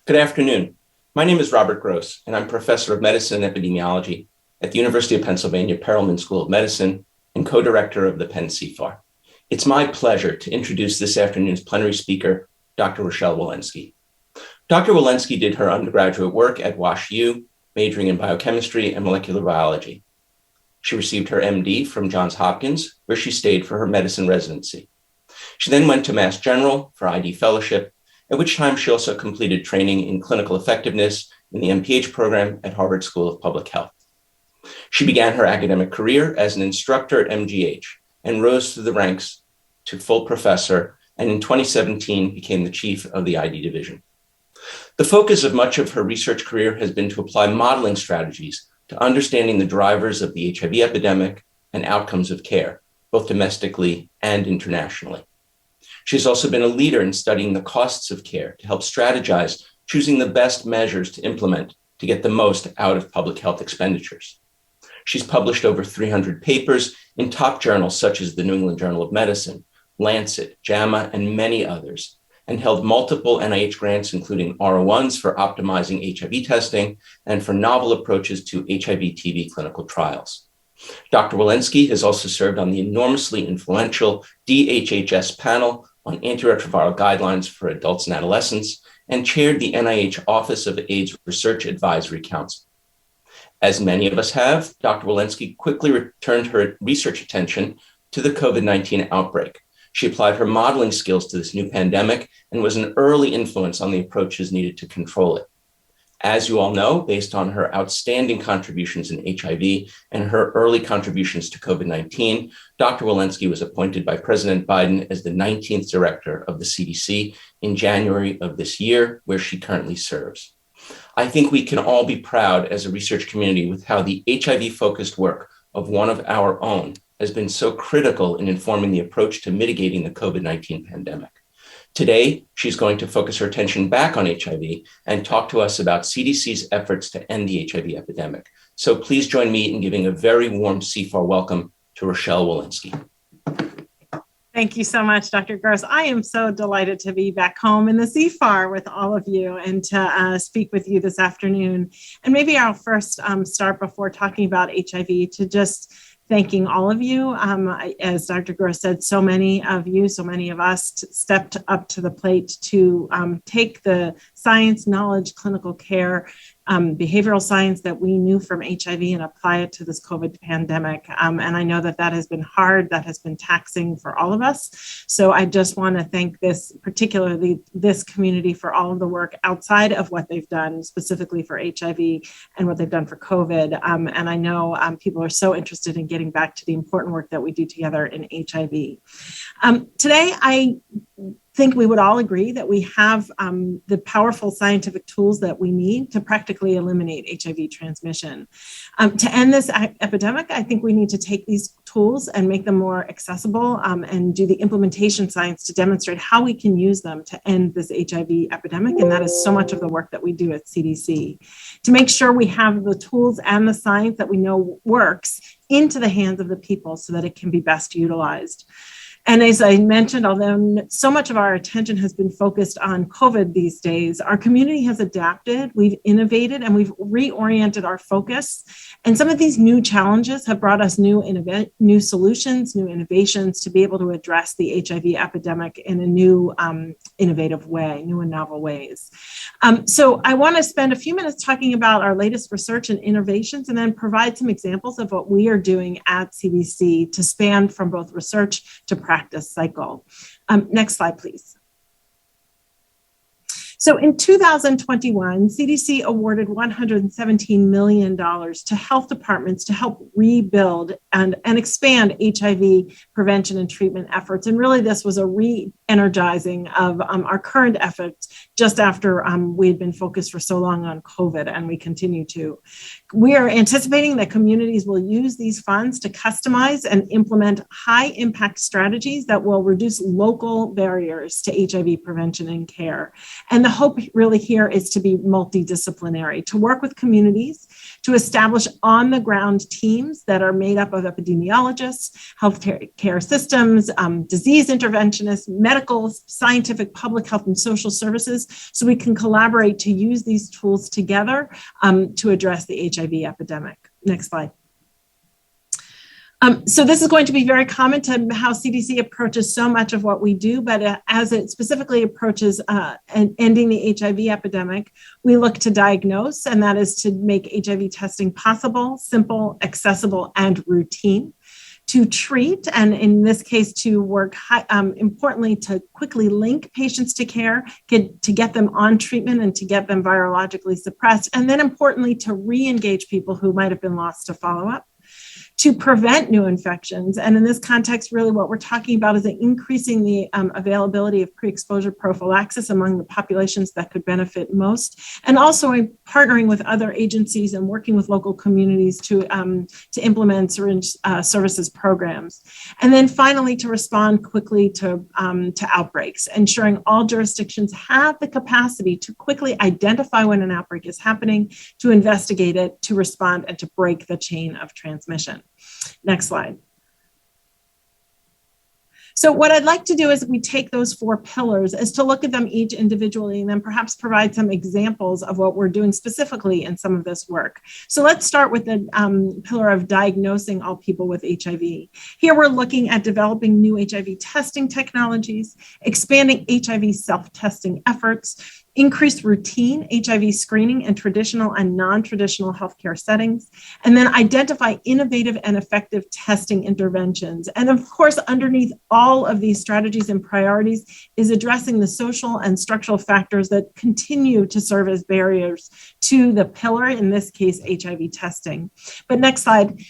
Good afternoon. My name is Robert Gross, and I'm Professor of Medicine and Epidemiology at the University of Pennsylvania Perelman School of Medicine and co-director of the Penn CFAR. It's my pleasure to introduce this afternoon's plenary speaker, Dr. Rochelle Walensky. Dr. Walensky did her undergraduate work at WashU, majoring in biochemistry and molecular biology. She received her MD from Johns Hopkins, where she stayed for her medicine residency. She then went to Mass General for ID fellowship, at which time she also completed training in clinical effectiveness in the MPH program at Harvard School of Public Health. She began her academic career as an instructor at MGH and rose through the ranks to full professor, and in 2017 became the chief of the ID division. The focus of much of her research career has been to apply modeling strategies to understanding the drivers of the HIV epidemic and outcomes of care, both domestically and internationally. She's also been a leader in studying the costs of care to help strategize choosing the best measures to implement to get the most out of public health expenditures. She's published over 300 papers in top journals such as the New England Journal of Medicine, Lancet, JAMA, and many others, and held multiple NIH grants, including R01s for optimizing HIV testing and for novel approaches to HIV/TB clinical trials. Dr. Walensky has also served on the enormously influential DHHS panel on antiretroviral guidelines for adults and adolescents and chaired the NIH Office of AIDS Research Advisory Council. As many of us have, Dr. Walensky quickly returned her research attention to the COVID-19 outbreak. She applied her modeling skills to this new pandemic and was an early influence on the approaches needed to control it. As you all know, based on her outstanding contributions in HIV and her early contributions to COVID-19, Dr. Walensky was appointed by President Biden as the 19th director of the CDC in January of this year, where she currently serves. I think we can all be proud as a research community with how the HIV-focused work of one of our own has been so critical in informing the approach to mitigating the COVID-19 pandemic. Today, she's going to focus her attention back on HIV and talk to us about CDC's efforts to end the HIV epidemic. So please join me in giving a very warm CFAR welcome to Rochelle Walensky. Thank you so much, Dr. Gross. I am so delighted to be back home in the CFAR with all of you and to speak with you this afternoon. And maybe I'll first start before talking about HIV to just thanking all of you. As Dr. Gross said, so many of you, so many of us stepped up to the plate to take the science, knowledge, clinical care, behavioral science that we knew from HIV and apply it to this COVID pandemic. And I know that that has been hard, that has been taxing for all of us. So I just want to thank particularly this community for all of the work outside of what they've done specifically for HIV and what they've done for COVID. And I know people are so interested in getting back to the important work that we do together in HIV. Today, I think we would all agree that we have the powerful scientific tools that we need to practically eliminate HIV transmission. To end this epidemic, I think we need to take these tools and make them more accessible and do the implementation science to demonstrate how we can use them to end this HIV epidemic. And that is so much of the work that we do at CDC. To make sure we have the tools and the science that we know works into the hands of the people so that it can be best utilized. And as I mentioned, although so much of our attention has been focused on COVID these days, our community has adapted, we've innovated, and we've reoriented our focus. And some of these new challenges have brought us new solutions, new innovations to be able to address the HIV epidemic in a new innovative way, new and novel ways. So I want to spend a few minutes talking about our latest research and innovations and then provide some examples of what we are doing at CDC to span from both research to practice cycle. Next slide, please. So in 2021, CDC awarded $117 million to health departments to help rebuild and expand HIV prevention and treatment efforts. And really, this was a re-energizing of our current efforts just after we had been focused for so long on COVID, and we continue to. We are anticipating that communities will use these funds to customize and implement high-impact strategies that will reduce local barriers to HIV prevention and care. And the hope really here is to be multidisciplinary, to work with communities to establish on-the-ground teams that are made up of epidemiologists, healthcare systems, disease interventionists, medical, scientific, public health, and social services, so we can collaborate to use these tools together to address the HIV epidemic. Next slide. So this is going to be very common to how CDC approaches so much of what we do, but as it specifically approaches ending the HIV epidemic, we look to diagnose, and that is to make HIV testing possible, simple, accessible, and routine. To treat, and in this case, to work importantly to quickly link patients to care, to get them on treatment and to get them virologically suppressed, and then importantly to re-engage people who might have been lost to follow-up. To prevent new infections. And in this context, really what we're talking about is increasing the availability of pre-exposure prophylaxis among the populations that could benefit most, and also partnering with other agencies and working with local communities to implement syringe services programs. And then finally, to respond quickly to outbreaks, ensuring all jurisdictions have the capacity to quickly identify when an outbreak is happening, to investigate it, to respond, and to break the chain of transmission. Next slide. So what I'd like to do is we take those 4 pillars is to look at them each individually and then perhaps provide some examples of what we're doing specifically in some of this work. So let's start with the pillar of diagnosing all people with HIV. Here we're looking at developing new HIV testing technologies, expanding HIV self-testing efforts, increased routine HIV screening in traditional and non-traditional healthcare settings, and then identify innovative and effective testing interventions. And of course, underneath all of these strategies and priorities is addressing the social and structural factors that continue to serve as barriers to the pillar, in this case, HIV testing. But next slide.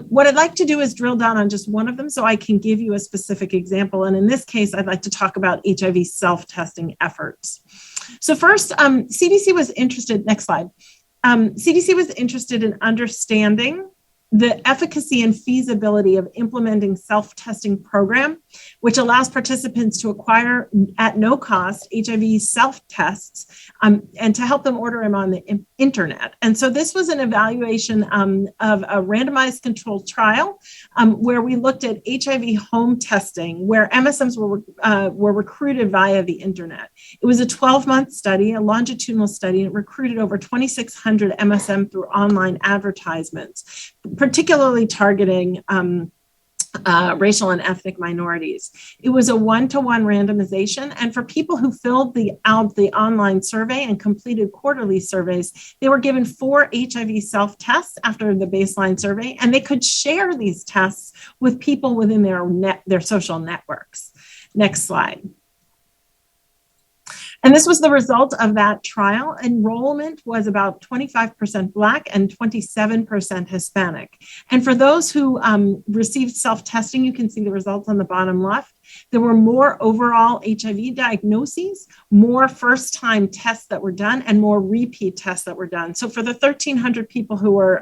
What I'd like to do is drill down on just one of them so I can give you a specific example. And in this case, I'd like to talk about HIV self-testing efforts. So first, CDC was interested, next slide. CDC was interested in understanding the efficacy and feasibility of implementing self-testing program, which allows participants to acquire at no cost HIV self-tests and to help them order them on the internet. And so this was an evaluation of a randomized controlled trial where we looked at HIV home testing, where MSMs were recruited via the internet. It was a 12-month study, a longitudinal study, and it recruited over 2,600 MSM through online advertisements, particularly targeting racial and ethnic minorities. It was a 1-to-1 randomization, and for people who filled the online survey and completed quarterly surveys, they were given 4 HIV self-tests after the baseline survey, and they could share these tests with people within their social networks. Next slide. And this was the result of that trial. Enrollment was about 25% Black and 27% Hispanic. And for those who received self-testing, you can see the results on the bottom left. There were more overall HIV diagnoses, more first-time tests that were done, and more repeat tests that were done. So for the 1,300 people who were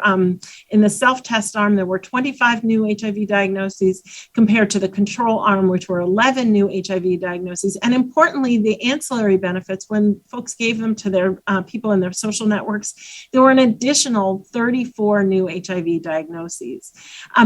in the self-test arm, there were 25 new HIV diagnoses compared to the control arm, which were 11 new HIV diagnoses. And importantly, the ancillary benefits, when folks gave them to their people in their social networks, there were an additional 34 new HIV diagnoses.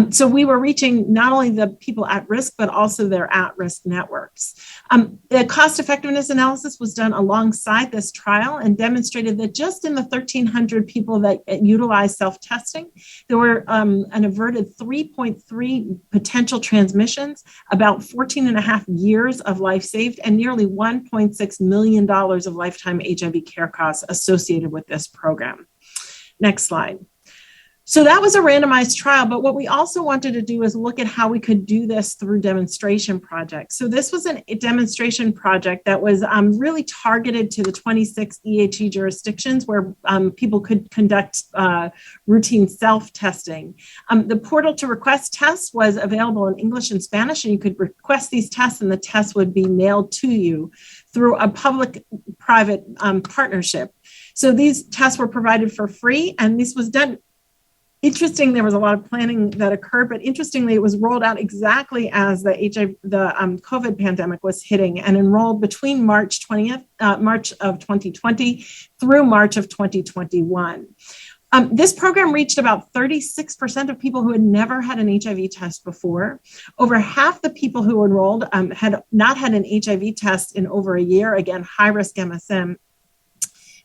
So we were reaching not only the people at risk, but also their at-risk networks. The cost effectiveness analysis was done alongside this trial and demonstrated that just in the 1,300 people that utilized self-testing, there were an averted 3.3 potential transmissions, about 14 and a half years of life saved, and nearly $1.6 million of lifetime HIV care costs associated with this program. Next slide. So that was a randomized trial, but what we also wanted to do is look at how we could do this through demonstration projects. So this was a demonstration project that was really targeted to the 26 EHE jurisdictions where people could conduct routine self-testing. The portal to request tests was available in English and Spanish, and you could request these tests and the tests would be mailed to you through a public-private partnership. So these tests were provided for free, and this was done. Interesting, there was a lot of planning that occurred, but interestingly, it was rolled out exactly as the COVID pandemic was hitting and enrolled between March of 2020 through March of 2021. This program reached about 36% of people who had never had an HIV test before. Over half the people who enrolled had not had an HIV test in over a year, again, high-risk MSM.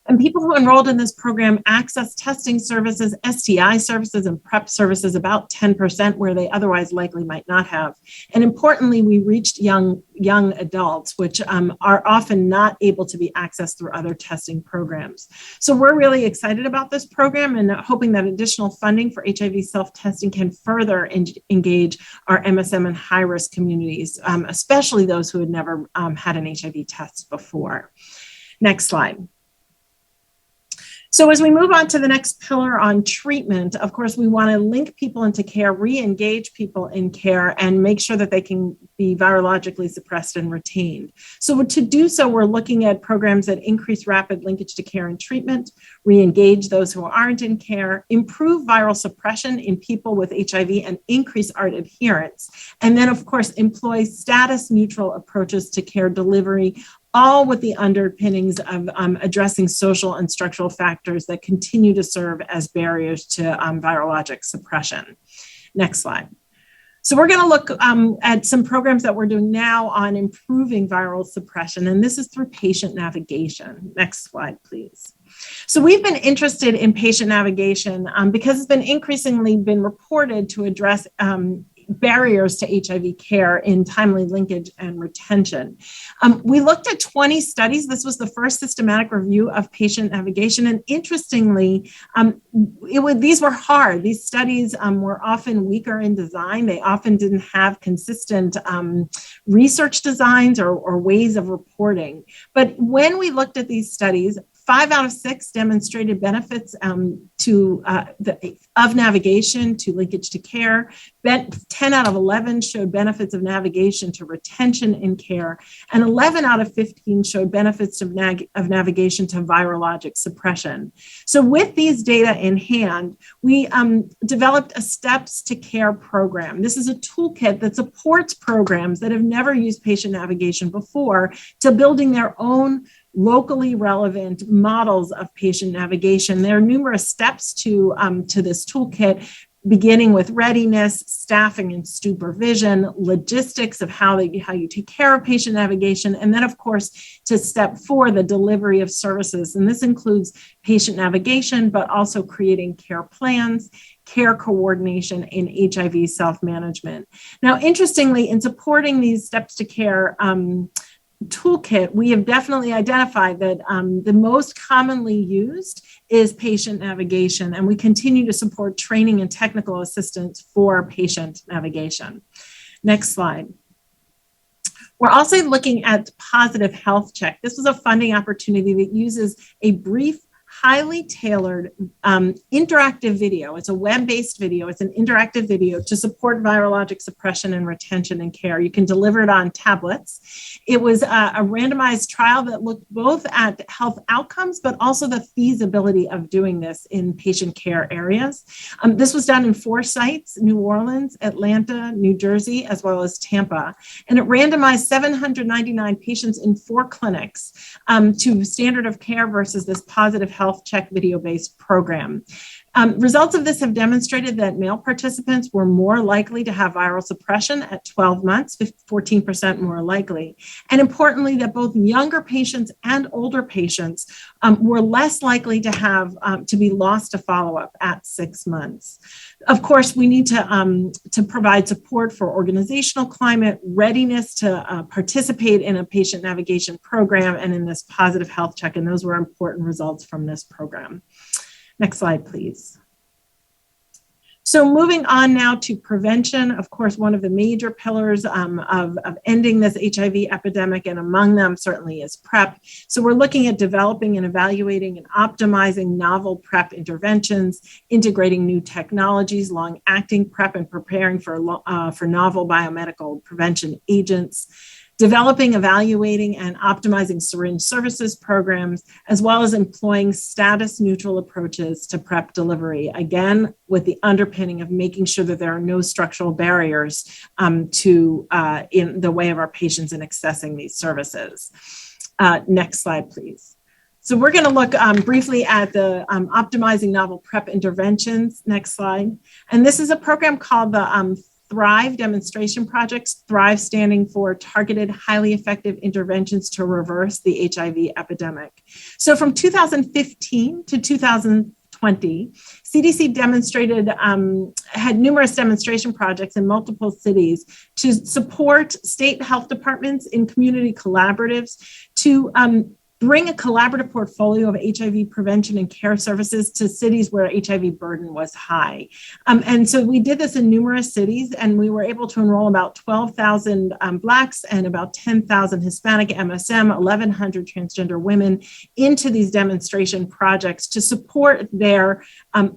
And people who enrolled in this program access testing services, STI services, and PrEP services about 10%, where they otherwise likely might not have. And importantly, we reached young adults, which are often not able to be accessed through other testing programs. So we're really excited about this program and hoping that additional funding for HIV self-testing can further engage our MSM and high-risk communities, especially those who had never had an HIV test before. Next slide. So as we move on to the next pillar on treatment, of course, we want to link people into care, re-engage people in care, and make sure that they can be virologically suppressed and retained. So to do so, we're looking at programs that increase rapid linkage to care and treatment, re-engage those who aren't in care, improve viral suppression in people with HIV, and increase ART adherence. And then, of course, employ status-neutral approaches to care delivery, all with the underpinnings of addressing social and structural factors that continue to serve as barriers to virologic suppression. Next slide. So we're going to look at some programs that we're doing now on improving viral suppression, and this is through patient navigation. Next slide, please. So we've been interested in patient navigation because it's been increasingly been reported to address barriers to HIV care in timely linkage and retention. We looked at 20 studies. This was the first systematic review of patient navigation. And interestingly, these were hard. These studies were often weaker in design. They often didn't have consistent research designs or ways of reporting. But when we looked at these studies, 5 out of 6 demonstrated benefits of navigation to linkage to care. 10 out of 11 showed benefits of navigation to retention in care. And 11 out of 15 showed benefits of navigation to virologic suppression. So with these data in hand, we developed a Steps to Care program. This is a toolkit that supports programs that have never used patient navigation before to building their own locally relevant models of patient navigation. There are numerous steps to this toolkit, beginning with readiness, staffing and supervision, logistics of how you take care of patient navigation, and then, of course, to step 4, the delivery of services. And this includes patient navigation, but also creating care plans, care coordination, and HIV self-management. Now, interestingly, in supporting these Steps to Care toolkit, we have definitely identified that the most commonly used is patient navigation, and we continue to support training and technical assistance for patient navigation. Next slide. We're also looking at Positive Health Check. This was a funding opportunity that uses a brief, highly tailored interactive video. It's a web-based video. It's an interactive video to support virologic suppression and retention and care. You can deliver it on tablets. It was a randomized trial that looked both at health outcomes, but also the feasibility of doing this in patient care areas. This was done in 4 sites: New Orleans, Atlanta, New Jersey, as well as Tampa. And it randomized 799 patients in 4 clinics to standard of care versus this Positive Health Check video-based program. Results of this have demonstrated that male participants were more likely to have viral suppression at 12 months, 14% more likely. And importantly, that both younger patients and older patients were less likely to have to be lost to follow-up at 6 months. Of course, we need to provide support for organizational climate, readiness to participate in a patient navigation program and in this Positive Health Check, and those were important results from this program. Next slide, please. So moving on now to prevention, of course, one of the major pillars of ending this HIV epidemic, and among them certainly is PrEP. So we're looking at developing and evaluating and optimizing novel PrEP interventions, integrating new technologies, long-acting PrEP, and preparing for novel biomedical prevention agents, developing, evaluating, and optimizing syringe services programs, as well as employing status-neutral approaches to PrEP delivery, again, with the underpinning of making sure that there are no structural barriers in the way of our patients in accessing these services. Next slide, please. So we're going to look briefly at the optimizing novel PrEP interventions. Next slide. And this is a program called the Thrive demonstration projects, Thrive standing for Targeted Highly Effective Interventions to Reverse the HIV Epidemic. So from 2015 to 2020, CDC demonstrated, had numerous demonstration projects in multiple cities to support state health departments in community collaboratives to bring a collaborative portfolio of HIV prevention and care services to cities where HIV burden was high. And so we did this in numerous cities, and we were able to enroll about 12,000 Blacks and about 10,000 Hispanic MSM, 1,100 transgender women into these demonstration projects to support their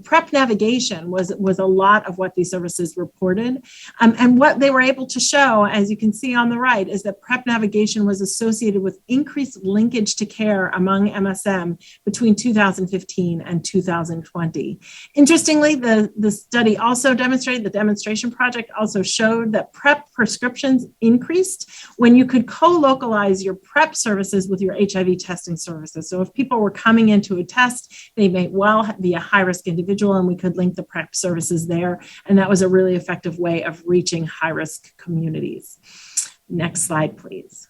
PrEP navigation was a lot of what these services reported. And what they were able to show, as you can see on the right, is that PrEP navigation was associated with increased linkage to care among MSM between 2015 and 2020. Interestingly, the study also demonstrated, the demonstration project also showed that PrEP prescriptions increased when you could co-localize your PrEP services with your HIV testing services. So if people were coming into a test, they may well be a high-risk individual, and we could link the PrEP services there. And that was a really effective way of reaching high-risk communities. Next slide, please.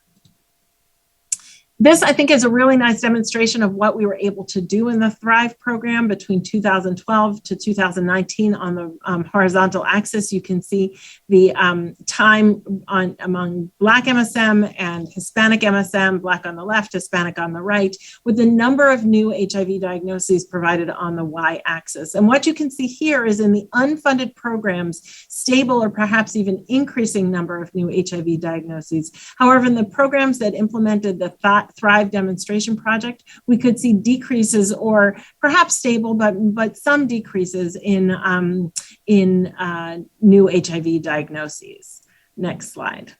This, I think, is a really nice demonstration of what we were able to do in the Thrive program between 2012 to 2019. On the horizontal axis, you can see the time among Black MSM and Hispanic MSM, Black on the left, Hispanic on the right, with the number of new HIV diagnoses provided on the y-axis. And what you can see here is in the unfunded programs, stable or perhaps even increasing number of new HIV diagnoses. However, in the programs that implemented the Thrive demonstration project, we could see decreases or perhaps stable, but some decreases in new HIV diagnoses. Next slide.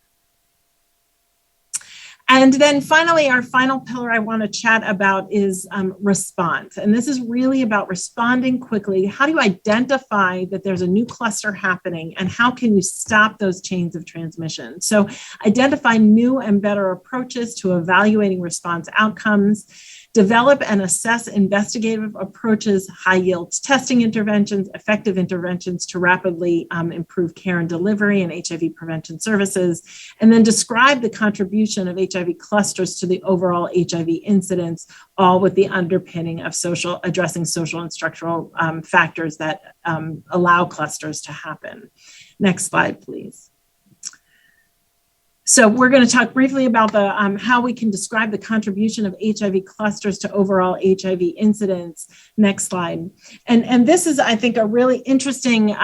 And then finally, our final pillar I want to chat about is response. And this is really about responding quickly. How do you identify that there's a new cluster happening, and how can you stop those chains of transmission? So identify new and better approaches to evaluating response outcomes, develop and assess investigative approaches, high-yield testing interventions, effective interventions to rapidly improve care and delivery and HIV prevention services, and then describe the contribution of HIV clusters to the overall HIV incidence, all with the underpinning of addressing social and structural factors that allow clusters to happen. Next slide, please. So we're going to talk briefly about the how we can describe the contribution of HIV clusters to overall HIV incidence. Next slide. And this is, I think, a really interesting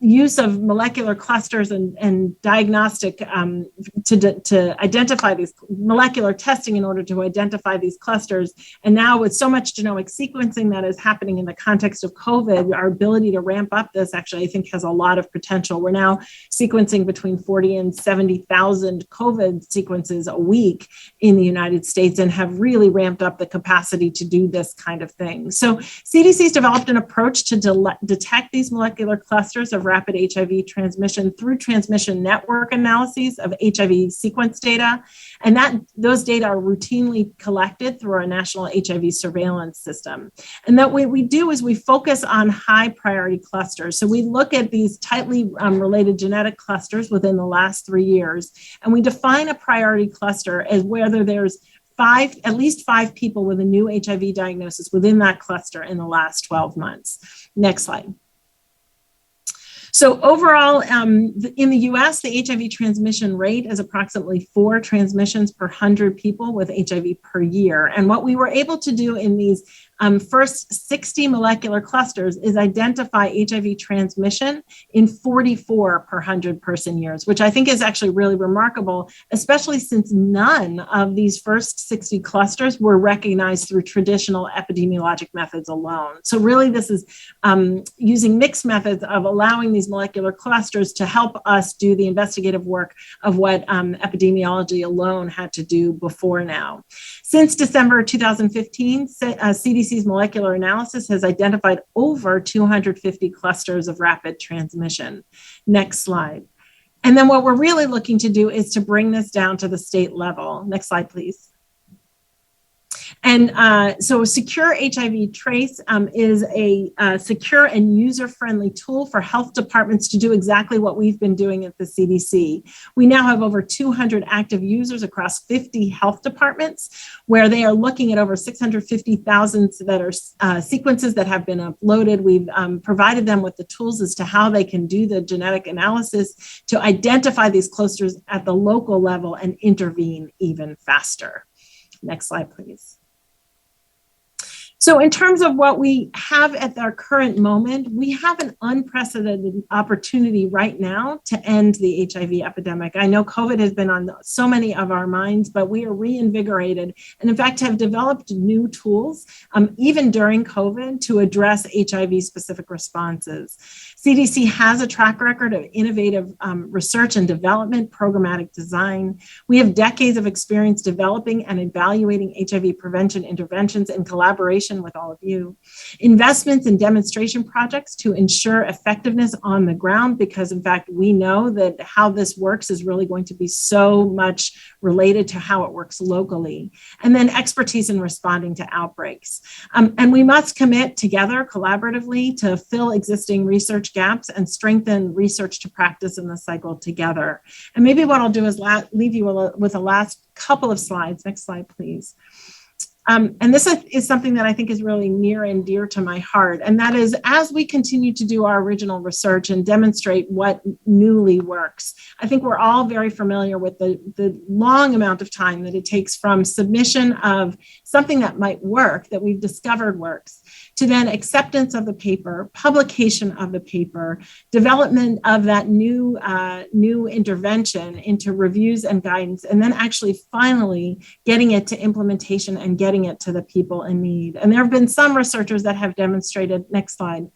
use of molecular clusters and diagnostic to identify these molecular testing in order to identify these clusters. And now with so much genomic sequencing that is happening in the context of COVID, our ability to ramp up this actually, I think, has a lot of potential. We're now sequencing between 40 and 70,000 COVID sequences a week in the United States and have really ramped up the capacity to do this kind of thing. So CDC's developed an approach to detect these molecular clusters of rapid HIV transmission through transmission network analyses of HIV sequence data. And those data are routinely collected through our national HIV surveillance system. And that what we do is we focus on high priority clusters. So we look at these tightly related genetic clusters within the last 3 years, and we define a priority cluster as whether there's at least five people with a new HIV diagnosis within that cluster in the last 12 months. Next slide. So overall, in the US, the HIV transmission rate is approximately 4 transmissions per 100 people with HIV per year. And what we were able to do in these first 60 molecular clusters is identify HIV transmission in 44 per 100 person years, which I think is actually really remarkable, especially since none of these first 60 clusters were recognized through traditional epidemiologic methods alone. So really this is using mixed methods of allowing these molecular clusters to help us do the investigative work of what epidemiology alone had to do before now. Since December 2015, CDC's molecular analysis has identified over 250 clusters of rapid transmission. Next slide. And then what we're really looking to do is to bring this down to the state level. Next slide, please. And so Secure HIV Trace is a secure and user-friendly tool for health departments to do exactly what we've been doing at the CDC. We now have over 200 active users across 50 health departments, where they are looking at over 650,000 that are sequences that have been uploaded. We've provided them with the tools as to how they can do the genetic analysis to identify these clusters at the local level and intervene even faster. Next slide, please. So in terms of what we have at our current moment, we have an unprecedented opportunity right now to end the HIV epidemic. I know COVID has been on so many of our minds, but we are reinvigorated and in fact have developed new tools, even during COVID, to address HIV-specific responses. CDC has a track record of innovative research and development, programmatic design. We have decades of experience developing and evaluating HIV prevention interventions in collaboration with all of you. Investments in demonstration projects to ensure effectiveness on the ground, because in fact, we know that how this works is really going to be so much related to how it works locally. And then expertise in responding to outbreaks. And we must commit together collaboratively to fill existing research gaps and strengthen research to practice in the cycle together. And maybe what I'll do is leave you with a last couple of slides. Next slide, please. And this is something that I think is really near and dear to my heart. And that is, as we continue to do our original research and demonstrate what newly works, I think we're all very familiar with the long amount of time that it takes from submission of something that might work, that we've discovered works, to then acceptance of the paper, publication of the paper, development of that new intervention into reviews and guidance, and then actually finally getting it to implementation and getting it to the people in need. And there have been some researchers that have demonstrated, next slide,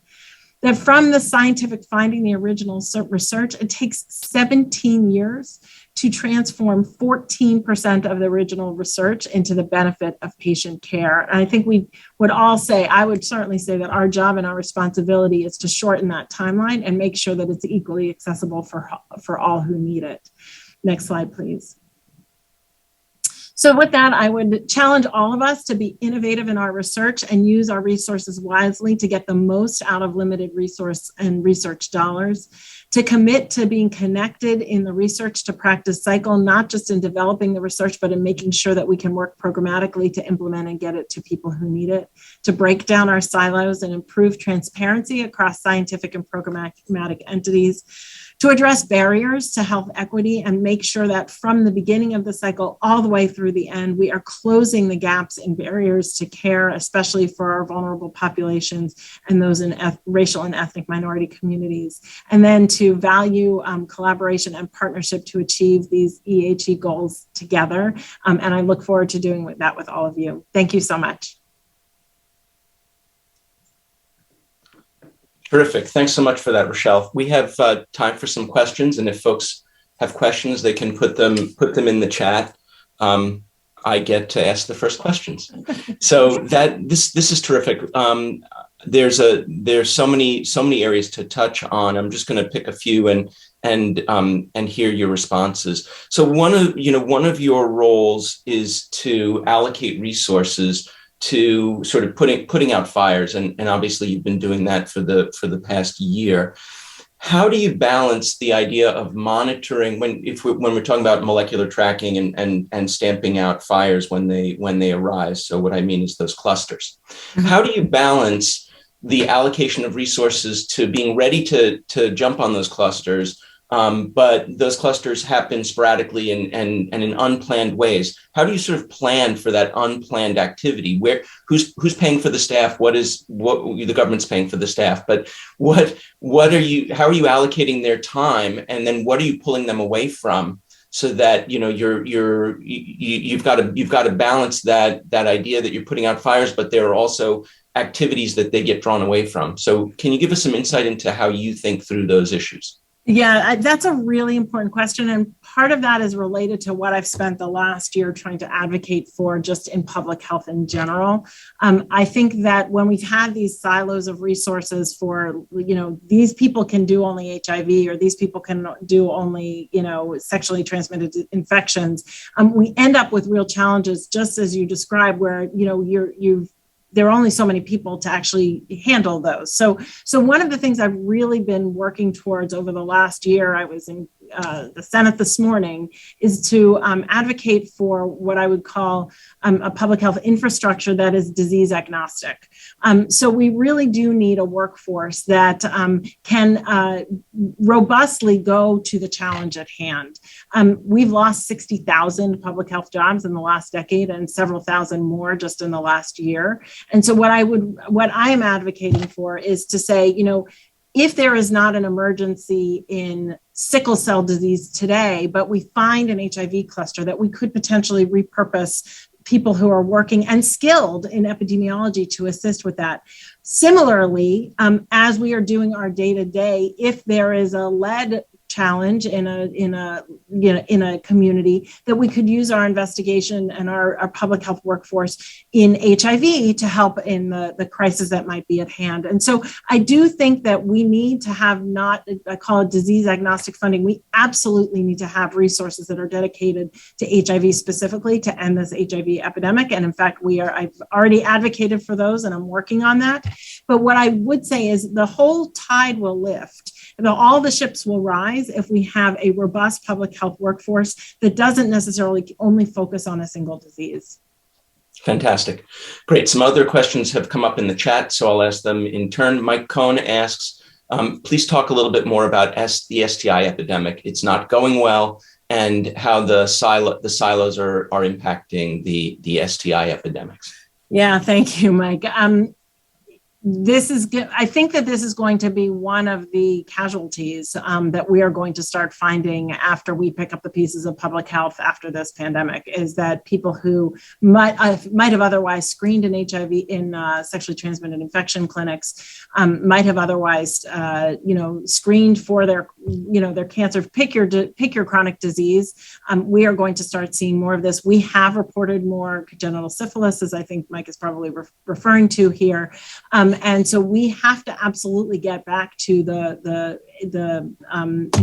that from the scientific finding, the original research, it takes 17 years to transform 14% of the original research into the benefit of patient care. And I think we would all say, I would certainly say that our job and our responsibility is to shorten that timeline and make sure that it's equally accessible for all who need it. Next slide, please. So with that, I would challenge all of us to be innovative in our research and use our resources wisely to get the most out of limited resource and research dollars, to commit to being connected in the research to practice cycle, not just in developing the research, but in making sure that we can work programmatically to implement and get it to people who need it, to break down our silos and improve transparency across scientific and programmatic entities, to address barriers to health equity and make sure that from the beginning of the cycle all the way through the end, we are closing the gaps in barriers to care, especially for our vulnerable populations and those in racial and ethnic minority communities. And then to value collaboration and partnership to achieve these EHE goals together. And I look forward to doing that with all of you. Thank you so much. Terrific. Thanks so much for that, Rochelle. We have time for some questions, and if folks have questions, they can put them in the chat. I get to ask the first questions. So this is terrific. There's so many areas to touch on. I'm just going to pick a few and hear your responses. So one of your roles is to allocate resources to sort of putting out fires, and obviously you've been doing that for the past year. How do you balance the idea of monitoring when we're talking about molecular tracking and stamping out fires when they arise? So what I mean is those clusters. Mm-hmm. How do you balance the allocation of resources to being ready to jump on those clusters, but those clusters happen sporadically and in unplanned ways? How do you sort of plan for that unplanned activity? Who's paying for the staff? What the government's paying for the staff, but how are you allocating their time, and then what are you pulling them away from, so that you've got to balance that idea that you're putting out fires, but there are also activities that they get drawn away from. So can you give us some insight into how you think through those issues? Yeah, that's a really important question. And part of that is related to what I've spent the last year trying to advocate for just in public health in general. I think that when we've had these silos of resources for, these people can do only HIV or these people can do only, sexually transmitted infections, we end up with real challenges, just as you described, where, there are only so many people to actually handle those. So one of the things I've really been working towards over the last year, I was in the Senate this morning, is to advocate for what I would call a public health infrastructure that is disease agnostic. So we really do need a workforce that can robustly go to the challenge at hand. We've lost 60,000 public health jobs in the last decade and several thousand more just in the last year. And so what I am advocating for is to say, if there is not an emergency in sickle cell disease today, but we find an HIV cluster, that we could potentially repurpose people who are working and skilled in epidemiology to assist with that. Similarly, as we are doing our day-to-day, if there is a lead challenge in a community, that we could use our investigation and our public health workforce in HIV to help in the crisis that might be at hand. And so I do think that we need to have I call it disease agnostic funding. We absolutely need to have resources that are dedicated to HIV specifically to end this HIV epidemic. And in fact, I've already advocated for those and I'm working on that. But what I would say is the whole tide will lift. All the ships will rise if we have a robust public health workforce that doesn't necessarily only focus on a single disease. Fantastic. Great. Some other questions have come up in the chat, so I'll ask them in turn. Mike Cohn asks, please talk a little bit more about the STI epidemic. It's not going well, and how the silos are impacting the STI epidemics. Yeah, thank you, Mike. I think that this is going to be one of the casualties that we are going to start finding after we pick up the pieces of public health after this pandemic, is that people who might have otherwise screened in HIV in sexually transmitted infection clinics might have otherwise, screened for their cancer. Pick your chronic disease. We are going to start seeing more of this. We have reported more congenital syphilis, as I think Mike is probably referring to here. And so we have to absolutely get back to the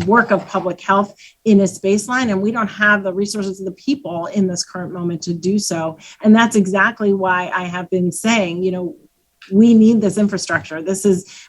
work of public health in its baseline, and we don't have the resources of the people in this current moment to do so. And that's exactly why I have been saying, we need this infrastructure.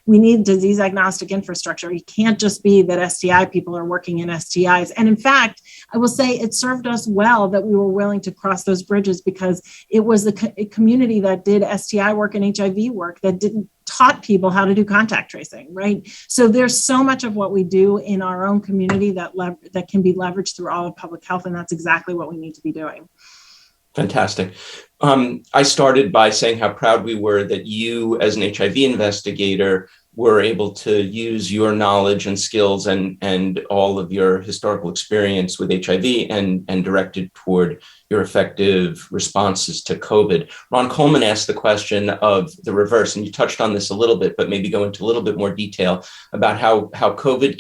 We need disease agnostic infrastructure. It can't just be that STI people are working in STIs. And in fact, I will say it served us well that we were willing to cross those bridges, because it was a community that did STI work and HIV work that didn't taught people how to do contact tracing, right? So there's so much of what we do in our own community that can be leveraged through all of public health. And that's exactly what we need to be doing. Fantastic. I started by saying how proud we were that you, as an HIV investigator, were able to use your knowledge and skills and all of your historical experience with HIV and directed toward your effective responses to COVID. Ron Coleman asked the question of the reverse, and you touched on this a little bit, but maybe go into a little bit more detail about how COVID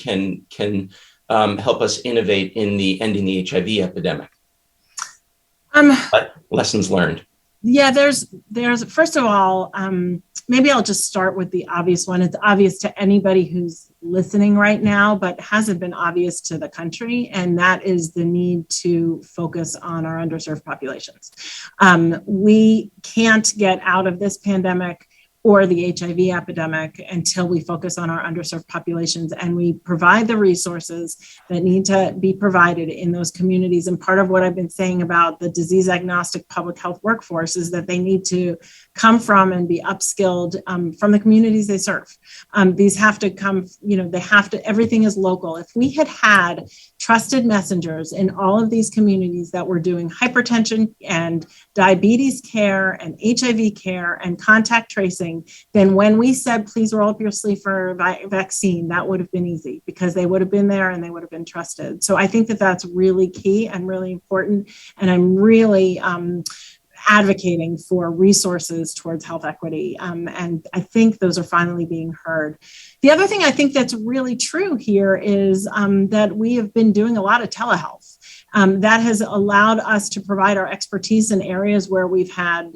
can help us innovate in ending the HIV epidemic. Lessons learned. Yeah, there's first of all, maybe I'll just start with the obvious one. It's obvious to anybody who's listening right now, but hasn't been obvious to the country, and that is the need to focus on our underserved populations. We can't get out of this pandemic or the HIV epidemic until we focus on our underserved populations and we provide the resources that need to be provided in those communities. And part of what I've been saying about the disease agnostic public health workforce is that they need to come from and be upskilled from the communities they serve. These have to come, everything is local. If we had trusted messengers in all of these communities that were doing hypertension and diabetes care and HIV care and contact tracing, then when we said, please roll up your sleeve for a vaccine, that would have been easy because they would have been there and they would have been trusted. So I think that that's really key and really important. And I'm really advocating for resources towards health equity. And I think those are finally being heard. The other thing I think that's really true here is that we have been doing a lot of telehealth. That has allowed us to provide our expertise in areas where we've had,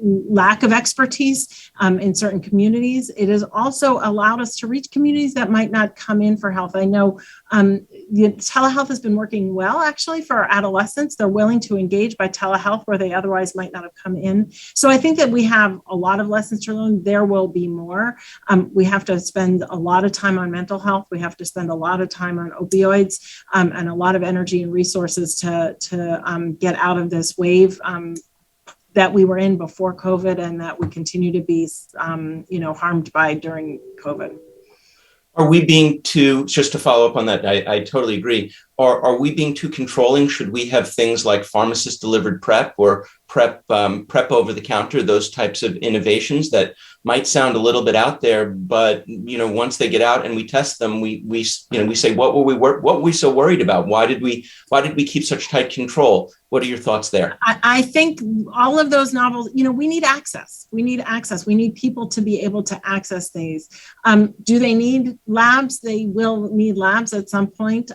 lack of expertise in certain communities. It has also allowed us to reach communities that might not come in for health. I know the telehealth has been working well, actually, for our adolescents. They're willing to engage by telehealth where they otherwise might not have come in. So I think that we have a lot of lessons to learn. There will be more. We have to spend a lot of time on mental health. We have to spend a lot of time on opioids and a lot of energy and resources to get out of this wave that we were in before COVID and that we continue to be, harmed by during COVID. Are we being just to follow up on that, I totally agree. Are we being too controlling? Should we have things like pharmacist delivered PrEP or PrEP over the counter, those types of innovations that might sound a little bit out there, but once they get out and we test them, we say, what were we so worried about? Why did we keep such tight control? What are your thoughts there? I think all of those novels, we need access. We need access. We need people to be able to access these. Do they need labs? They will need labs at some point.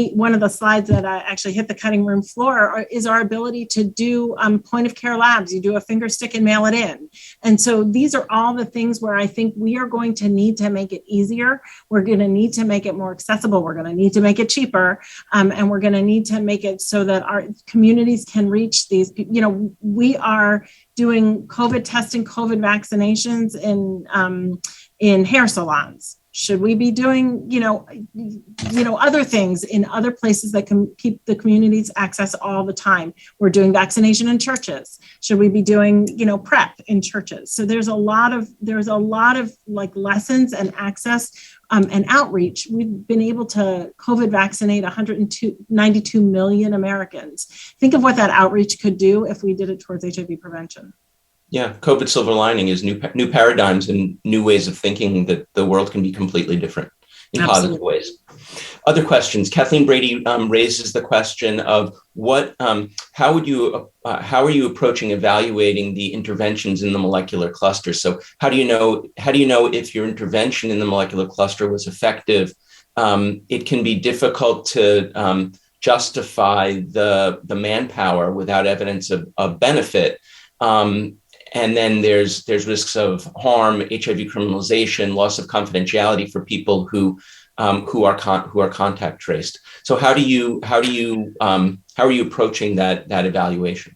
One of the slides that I actually hit the cutting room floor is our ability to do point of care labs. You do a finger stick and mail it in. And so these are all the things where I think we are going to need to make it easier. We're going to need to make it more accessible. We're going to need to make it cheaper. And we're going to need to make it so that our communities can reach these. We are doing COVID testing, COVID vaccinations in hair salons. Should we be doing, other things in other places that can keep the communities access all the time? We're doing vaccination in churches. Should we be doing, PrEP in churches? So there's a lot of like lessons and access and outreach. We've been able to COVID vaccinate 92 million Americans. Think of what that outreach could do if we did it towards HIV prevention. Yeah, COVID silver lining is new paradigms and new ways of thinking that the world can be completely different in positive ways. Other questions. Kathleen Brady raises the question of how are you approaching evaluating the interventions in the molecular cluster? So how do you know if your intervention in the molecular cluster was effective? It can be difficult to justify the manpower without evidence of benefit. And then there's risks of harm, HIV criminalization, loss of confidentiality for people who are contact traced. So how are you approaching that evaluation?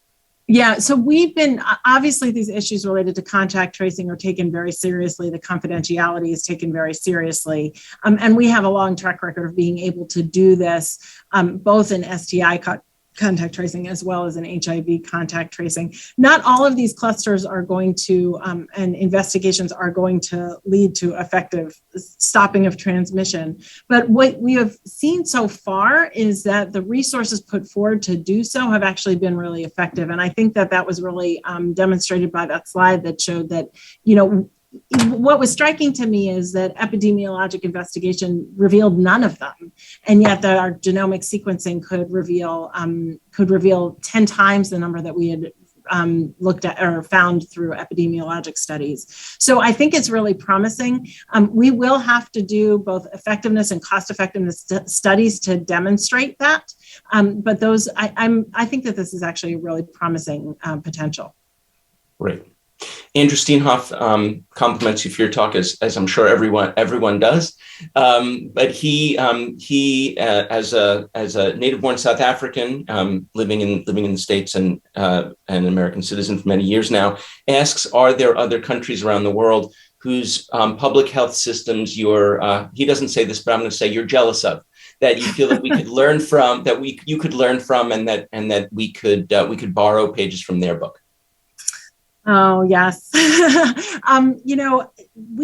Yeah, so we've been, obviously these issues related to contact tracing are taken very seriously. The confidentiality is taken very seriously. And we have a long track record of being able to do this, both in STI contact tracing as well as an HIV contact tracing. Not all of these clusters are going to, and investigations are going to lead to effective stopping of transmission. But what we have seen so far is that the resources put forward to do so have actually been really effective. And I think that was really demonstrated by that slide that showed that, what was striking to me is that epidemiologic investigation revealed none of them, and yet that our genomic sequencing could reveal 10 times the number that we had looked at or found through epidemiologic studies. So I think it's really promising. We will have to do both effectiveness and cost effectiveness studies to demonstrate that. But those, I think that this is actually a really promising potential. Great. Andrew Steenhoff compliments you for your talk, as I'm sure everyone does. But he as a native-born South African living in the States and an American citizen for many years now, asks, are there other countries around the world whose public health systems he doesn't say this, but I'm going to say you're jealous of, that you feel that we could learn from, you could learn from, and that we could borrow pages from their book? Oh, yes. We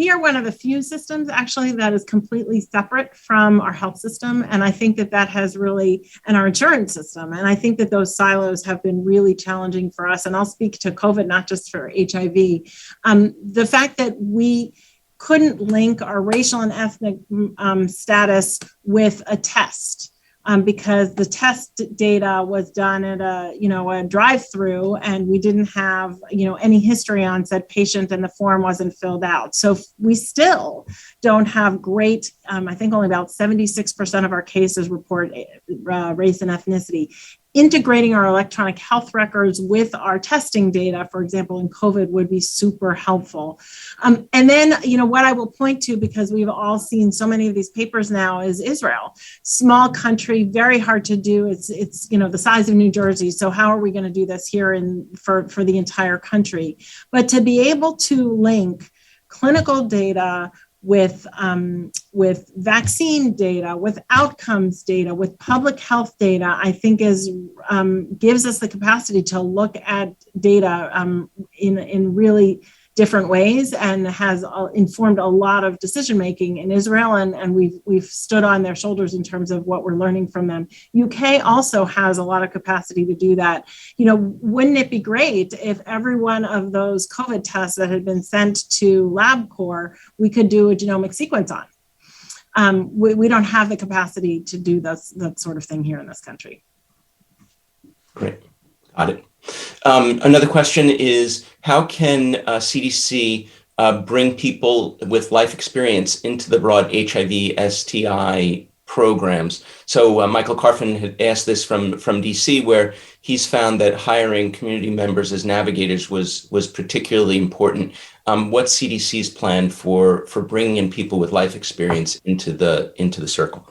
are one of the few systems actually that is completely separate from our health system. And I think that has really, and our insurance system. And I think that those silos have been really challenging for us. And I'll speak to COVID, not just for HIV. The fact that we couldn't link our racial and ethnic status with a test, because the test data was done at a drive-through, and we didn't have, any history on said patient, and the form wasn't filled out. So we still don't have great, I think only about 76% of our cases report race and ethnicity. Integrating our electronic health records with our testing data, for example, in COVID, would be super helpful. And then, what I will point to, because we've all seen so many of these papers now, is Israel. Small country, very hard to do. It's the size of New Jersey. So how are we going to do this here for the entire country? But to be able to link clinical data with vaccine data, with outcomes data, with public health data, I think gives us the capacity to look at data in really different ways, and has informed a lot of decision making in Israel, and we've stood on their shoulders in terms of what we're learning from them. UK also has a lot of capacity to do that. Wouldn't it be great if every one of those COVID tests that had been sent to LabCorp, we could do a genomic sequence on? We don't have the capacity to do that sort of thing here in this country. Great, got it. Another question is, how can CDC bring people with life experience into the broad HIV STI programs? So Michael Carfin had asked this from DC, where he's found that hiring community members as navigators was particularly important. What's CDC's plan for bringing in people with life experience into the circle?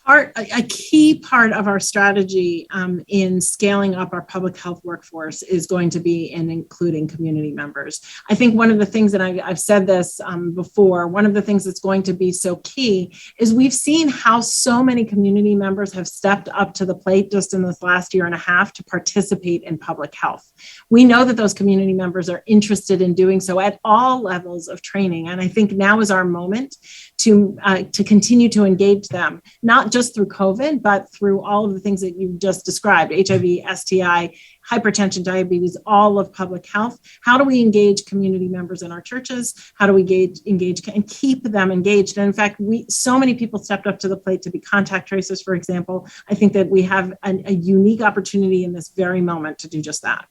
A key part of our strategy in scaling up our public health workforce is going to be in including community members. I think one of the things, and I've said this before, one of the things that's going to be so key is we've seen how so many community members have stepped up to the plate just in this last year and a half to participate in public health. We know that those community members are interested in doing so at all levels of training, and I think now is our moment to continue to engage them, not just through COVID, but through all of the things that you just described: HIV, STI, hypertension, diabetes, all of public health. How do we engage community members in our churches? How do we engage and keep them engaged? And in fact, so many people stepped up to the plate to be contact tracers, for example. I think that we have a unique opportunity in this very moment to do just that.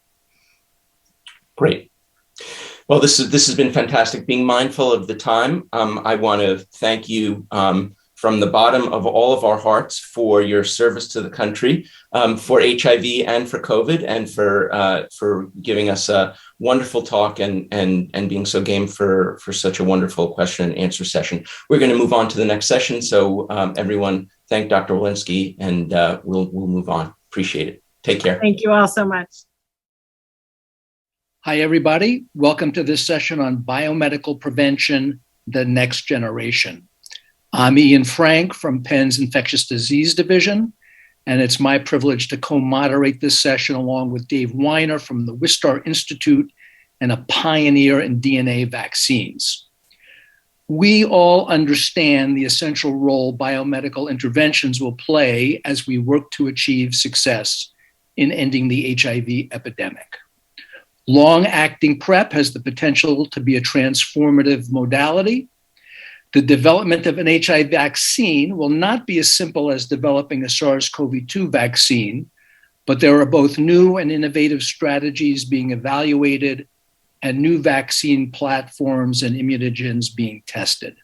Great. Well, this has been fantastic. Being mindful of the time, I want to thank you from the bottom of all of our hearts for your service to the country, for HIV and for COVID, and for giving us a wonderful talk and being so game for such a wonderful question and answer session. We're going to move on to the next session. So everyone, thank Dr. Walensky, and we'll move on. Appreciate it. Take care. Thank you all so much. Hi, everybody. Welcome to this session on biomedical prevention, the next generation. I'm Ian Frank from Penn's Infectious Disease Division, and it's my privilege to co-moderate this session along with Dave Weiner from the Wistar Institute and a pioneer in DNA vaccines. We all understand the essential role biomedical interventions will play as we work to achieve success in ending the HIV epidemic. Long-acting PrEP has the potential to be a transformative modality. The development of an HIV vaccine will not be as simple as developing a SARS-CoV-2 vaccine, but there are both new and innovative strategies being evaluated and new vaccine platforms and immunogens being tested.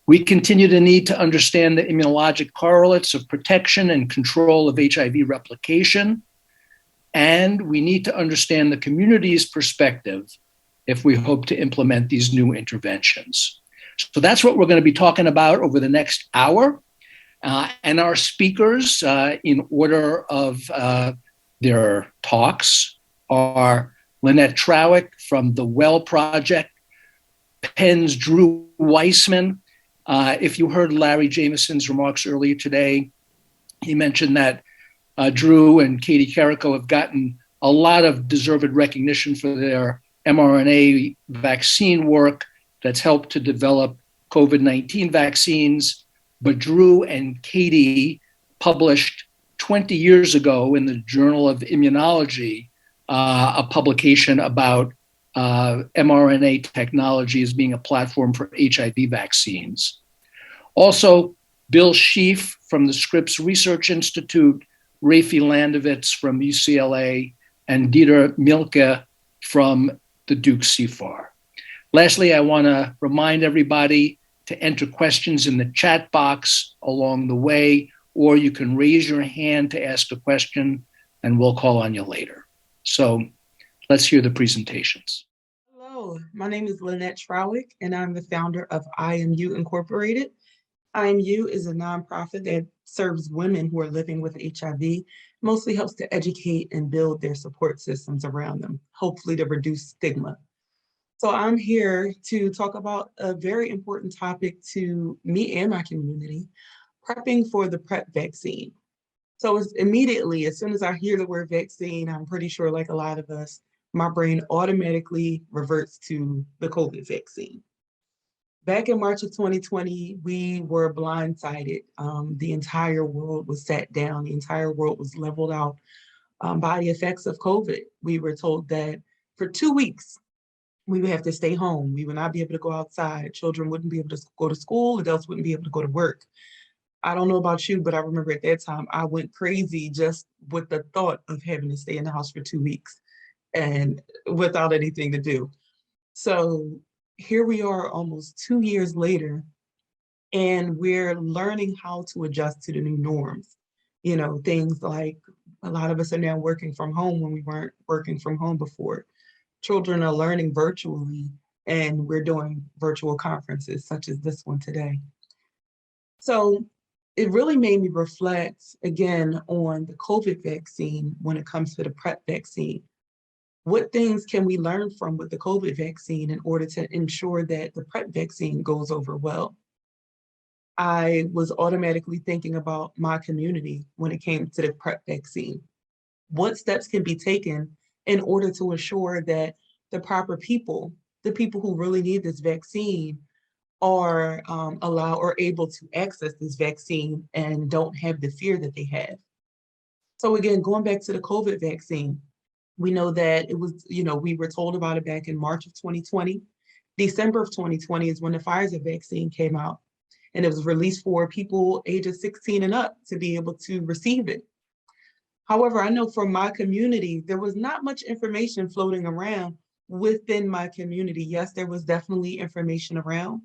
We continue to need to understand the immunologic correlates of protection and control of HIV replication, and we need to understand the community's perspective if we hope to implement these new interventions. So that's what we're going to be talking about over the next hour. And our speakers, in order of their talks, are Lynette Trawick from the Well Project, Penn's Drew Weissman. If you heard Larry Jameson's remarks earlier today, he mentioned that Drew and Katie Carrico have gotten a lot of deserved recognition for their mRNA vaccine work that's helped to develop COVID-19 vaccines. But Drew and Katie published 20 years ago in the Journal of Immunology a publication about mRNA technology as being a platform for HIV vaccines. Also, Bill Schief from the Scripps Research Institute, Raphael Landovitz from UCLA, and Dieter Mielke from the Duke CFAR. Lastly, I want to remind everybody to enter questions in the chat box along the way, or you can raise your hand to ask a question and we'll call on you later. So let's hear the presentations. Hello, my name is Lynette Trawick, and I'm the founder of IMU Incorporated. IMU is a nonprofit that serves women who are living with HIV, mostly helps to educate and build their support systems around them, hopefully to reduce stigma. So I'm here to talk about a very important topic to me and my community, prepping for the PrEP vaccine. So immediately, as soon as I hear the word vaccine, I'm pretty sure, like a lot of us, my brain automatically reverts to the COVID vaccine. Back in March of 2020, we were blindsided. The entire world was sat down. The entire world was leveled out by the effects of COVID. We were told that for 2 weeks, we would have to stay home. We would not be able to go outside. Children wouldn't be able to go to school. Adults wouldn't be able to go to work. I don't know about you, but I remember at that time, I went crazy just with the thought of having to stay in the house for 2 weeks and without anything to do. So here we are almost 2 years later, and we're learning how to adjust to the new norms. You know, things like a lot of us are now working from home when we weren't working from home before. Children are learning virtually, and we're doing virtual conferences such as this one today. So it really made me reflect again on the COVID vaccine when it comes to the PrEP vaccine. What things can we learn from with the COVID vaccine in order to ensure that the PrEP vaccine goes over well? I was automatically thinking about my community when it came to the PrEP vaccine. What steps can be taken in order to ensure that the proper people, the people who really need this vaccine, are allowed or able to access this vaccine and don't have the fear that they have. So again, going back to the COVID vaccine, we know that it was, we were told about it back in March of 2020. December of 2020 is when the Pfizer vaccine came out, and it was released for people ages 16 and up to be able to receive it. However, I know for my community, there was not much information floating around within my community. Yes, there was definitely information around,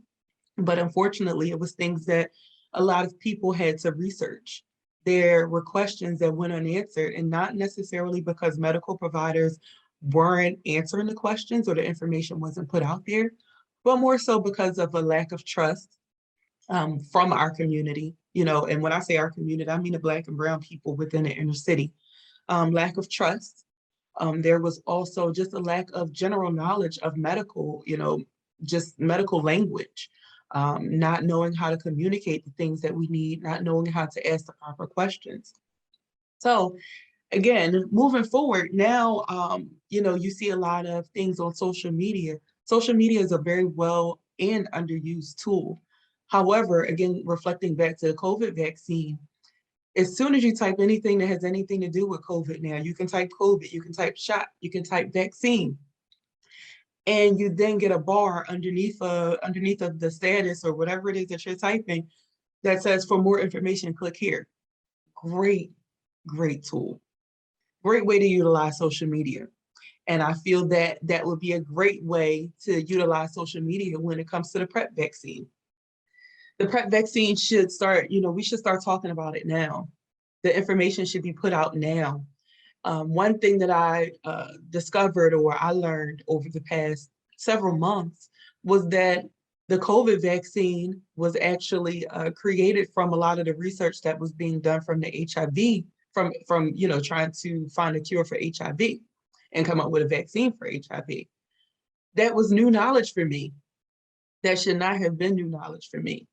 but unfortunately, it was things that a lot of people had to research. There were questions that went unanswered, and not necessarily because medical providers weren't answering the questions or the information wasn't put out there, but more so because of a lack of trust from our community. And when I say our community, I mean the Black and brown people within the inner city. Lack of trust. There was also just a lack of general knowledge of medical, just medical language. Not knowing how to communicate the things that we need, not knowing how to ask the proper questions. So again, moving forward now, you see a lot of things on social media. Social media is a very well and underused tool. However, again, reflecting back to the COVID vaccine, as soon as you type anything that has anything to do with COVID now, you can type COVID, you can type shot, you can type vaccine. And you then get a bar underneath of the status or whatever it is that you're typing that says, for more information, click here. Great tool. Great way to utilize social media. And I feel that that would be a great way to utilize social media when it comes to the PrEP vaccine. The PrEP vaccine should start, we should start talking about it now. The information should be put out now. One thing that I discovered or I learned over the past several months was that the COVID vaccine was actually created from a lot of the research that was being done from the HIV, from trying to find a cure for HIV and come up with a vaccine for HIV. That was new knowledge for me. That should not have been new knowledge for me.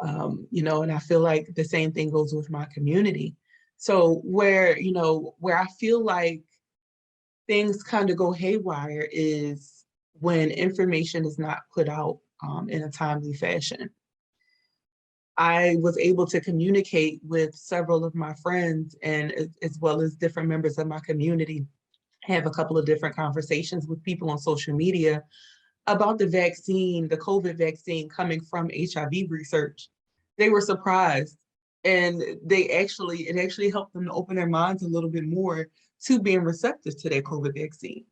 And I feel like the same thing goes with my community. So where I feel like things kind of go haywire is when information is not put out in a timely fashion. I was able to communicate with several of my friends and as well as different members of my community, have a couple of different conversations with people on social media about the vaccine, the COVID vaccine coming from HIV research. they were surprised, and it actually helped them to open their minds a little bit more to being receptive to their COVID vaccine.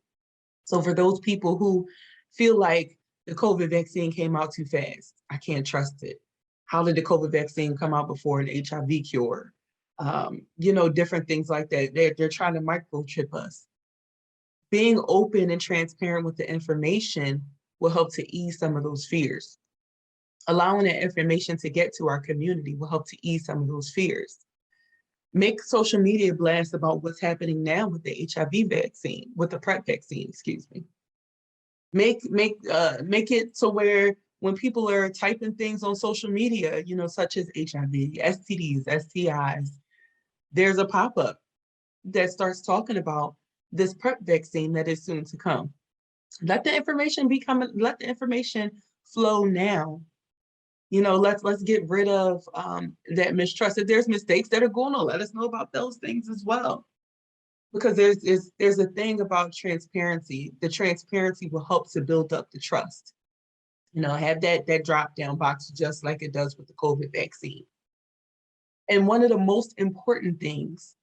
So for those people who feel like the COVID vaccine came out too fast, I can't trust it. How did the COVID vaccine come out before an HIV cure? Different things like that. They're trying to microchip us. Being open and transparent with the information will help to ease some of those fears. Allowing that information to get to our community will help to ease some of those fears. Make social media blasts about what's happening now with the HIV vaccine, with the PrEP vaccine, excuse me. Make it to where when people are typing things on social media, such as HIV, STDs, STIs, there's a pop-up that starts talking about this PrEP vaccine that is soon to come. Let the information flow now. Let's get rid of that mistrust. If there's mistakes that are going on, let us know about those things as well. Because there's a thing about transparency. The transparency will help to build up the trust. Have that drop down box just like it does with the COVID vaccine. And one of the most important things,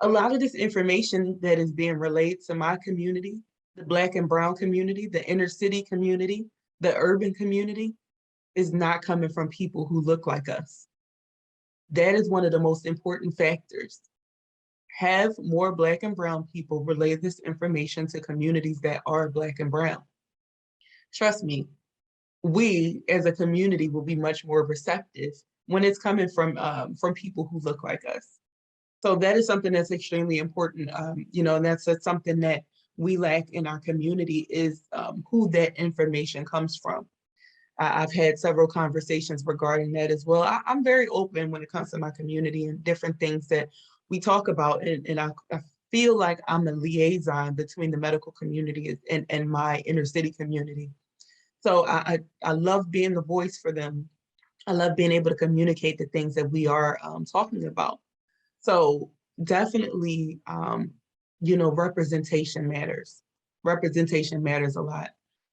a lot of this information that is being relayed to my community, the Black and Brown community, the inner city community, the urban community, is not coming from people who look like us. That is one of the most important factors. Have more Black and Brown people relay this information to communities that are Black and Brown. Trust me, we as a community will be much more receptive when it's coming from people who look like us. So that is something that's extremely important, and that's something that we lack in our community is who that information comes from. I've had several conversations regarding that as well. I'm very open when it comes to my community and different things that we talk about. And I feel like I'm a liaison between the medical community and my inner city community. So I love being the voice for them. I love being able to communicate the things that we are talking about. So definitely, representation matters. Representation matters a lot.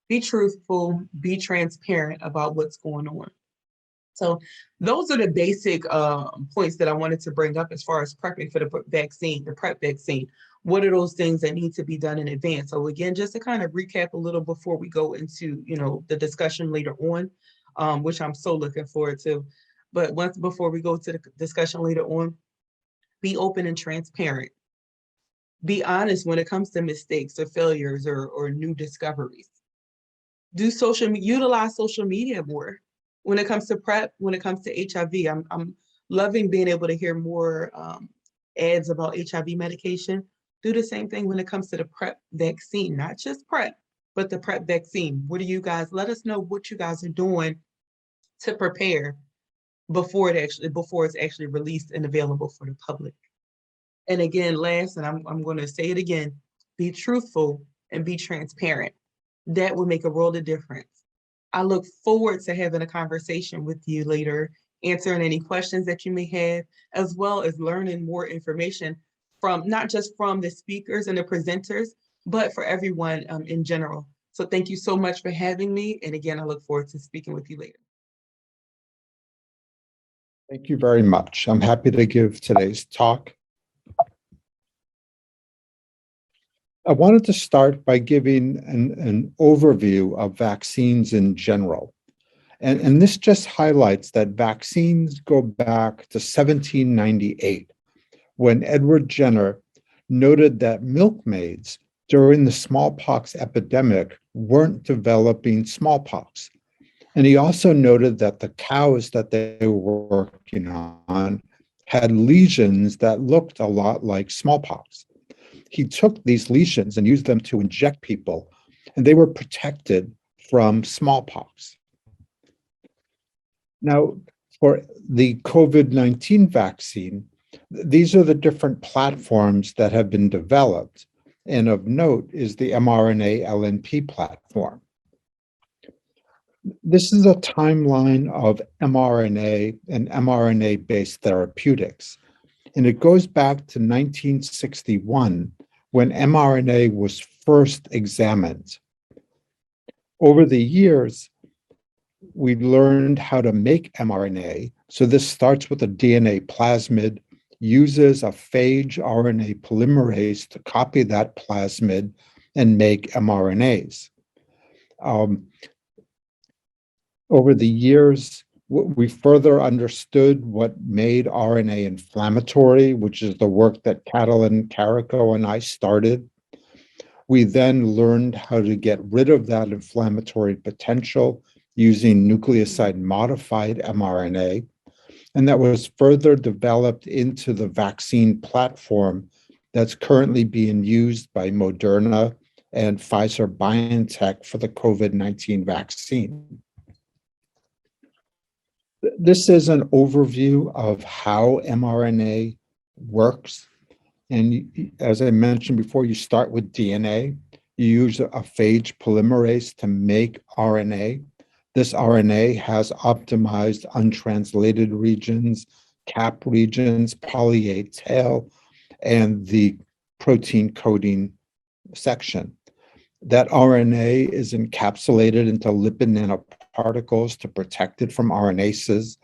Be truthful, be transparent about what's going on. So those are the basic points that I wanted to bring up as far as prepping for the vaccine, the PrEP vaccine. What are those things that need to be done in advance? So again, just to kind of recap a little before we go into, the discussion later on, which I'm so looking forward to. But before we go to the discussion later on, be open and transparent. Be honest when it comes to mistakes or failures or new discoveries. Utilize social media more. When it comes to PrEP, when it comes to HIV, I'm loving being able to hear more ads about HIV medication. Do the same thing when it comes to the PrEP vaccine, not just PrEP, but the PrEP vaccine. Let us know what you guys are doing to prepare before it's actually released and available for the public. And again, last, and I'm going to say it again, be truthful and be transparent. That will make a world of difference. I look forward to having a conversation with you later, answering any questions that you may have, as well as learning more information from not just from the speakers and the presenters, but for everyone in general. So thank you so much for having me. And again, I look forward to speaking with you later. Thank you very much. I'm happy to give today's talk. I wanted to start by giving an overview of vaccines in general. And this just highlights that vaccines go back to 1798, when Edward Jenner noted that milkmaids during the smallpox epidemic weren't developing smallpox. And he also noted that the cows that they were working on had lesions that looked a lot like smallpox. He took these lesions and used them to inject people, and they were protected from smallpox. Now, for the COVID-19 vaccine, these are the different platforms that have been developed. And of note is the mRNA LNP platform. This is a timeline of mRNA and mRNA-based therapeutics. And it goes back to 1961 when mRNA was first examined. Over the years, we learned how to make mRNA. So this starts with a DNA plasmid, uses a phage RNA polymerase to copy that plasmid and make mRNAs. Over the years, we further understood what made RNA inflammatory, which is the work that Catalin Carrico and I started. We then learned how to get rid of that inflammatory potential using nucleoside modified mRNA. And that was further developed into the vaccine platform that's currently being used by Moderna and Pfizer BioNTech for the COVID-19 vaccine. This is an overview of how mRNA works. And as I mentioned before, you start with DNA. You use a phage polymerase to make RNA. This RNA has optimized untranslated regions, cap regions, poly A tail, and the protein coding section. That RNA is encapsulated into lipid nanoparticles to protect it from RNases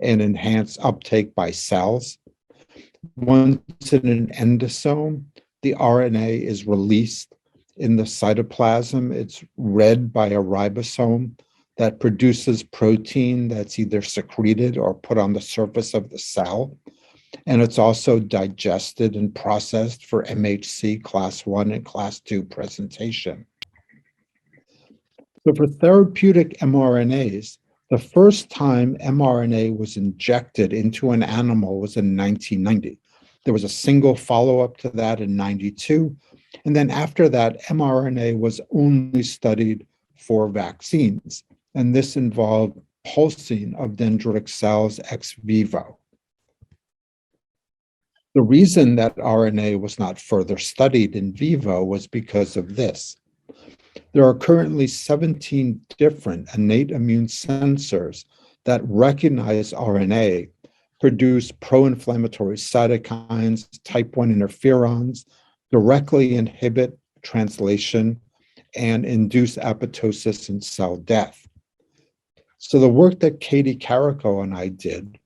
and enhance uptake by cells. Once in an endosome, the RNA is released in the cytoplasm. It's read by a ribosome that produces protein that's either secreted or put on the surface of the cell. And it's also digested and processed for MHC class 1 and class 2 presentation. So for therapeutic mRNAs, the first time mRNA was injected into an animal was in 1990. There was a single follow-up to that in 92. And then after that, mRNA was only studied for vaccines. And this involved pulsing of dendritic cells ex vivo. The reason that RNA was not further studied in vivo was because of this. There are currently 17 different innate immune sensors that recognize RNA, produce pro-inflammatory cytokines, type 1 interferons, directly inhibit translation, and induce apoptosis and cell death. So the work that Katie Carrico and I did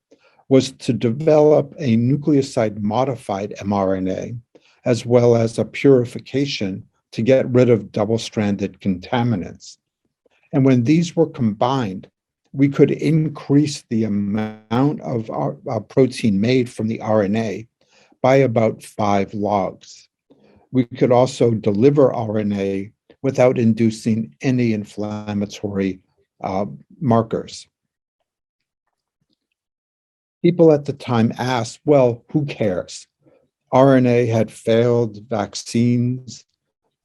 was to develop a nucleoside modified mRNA, as well as a purification to get rid of double-stranded contaminants. And when these were combined, we could increase the amount of our protein made from the RNA by about 5 logs. We could also deliver RNA without inducing any inflammatory markers. People at the time asked, well, who cares? RNA had failed vaccines,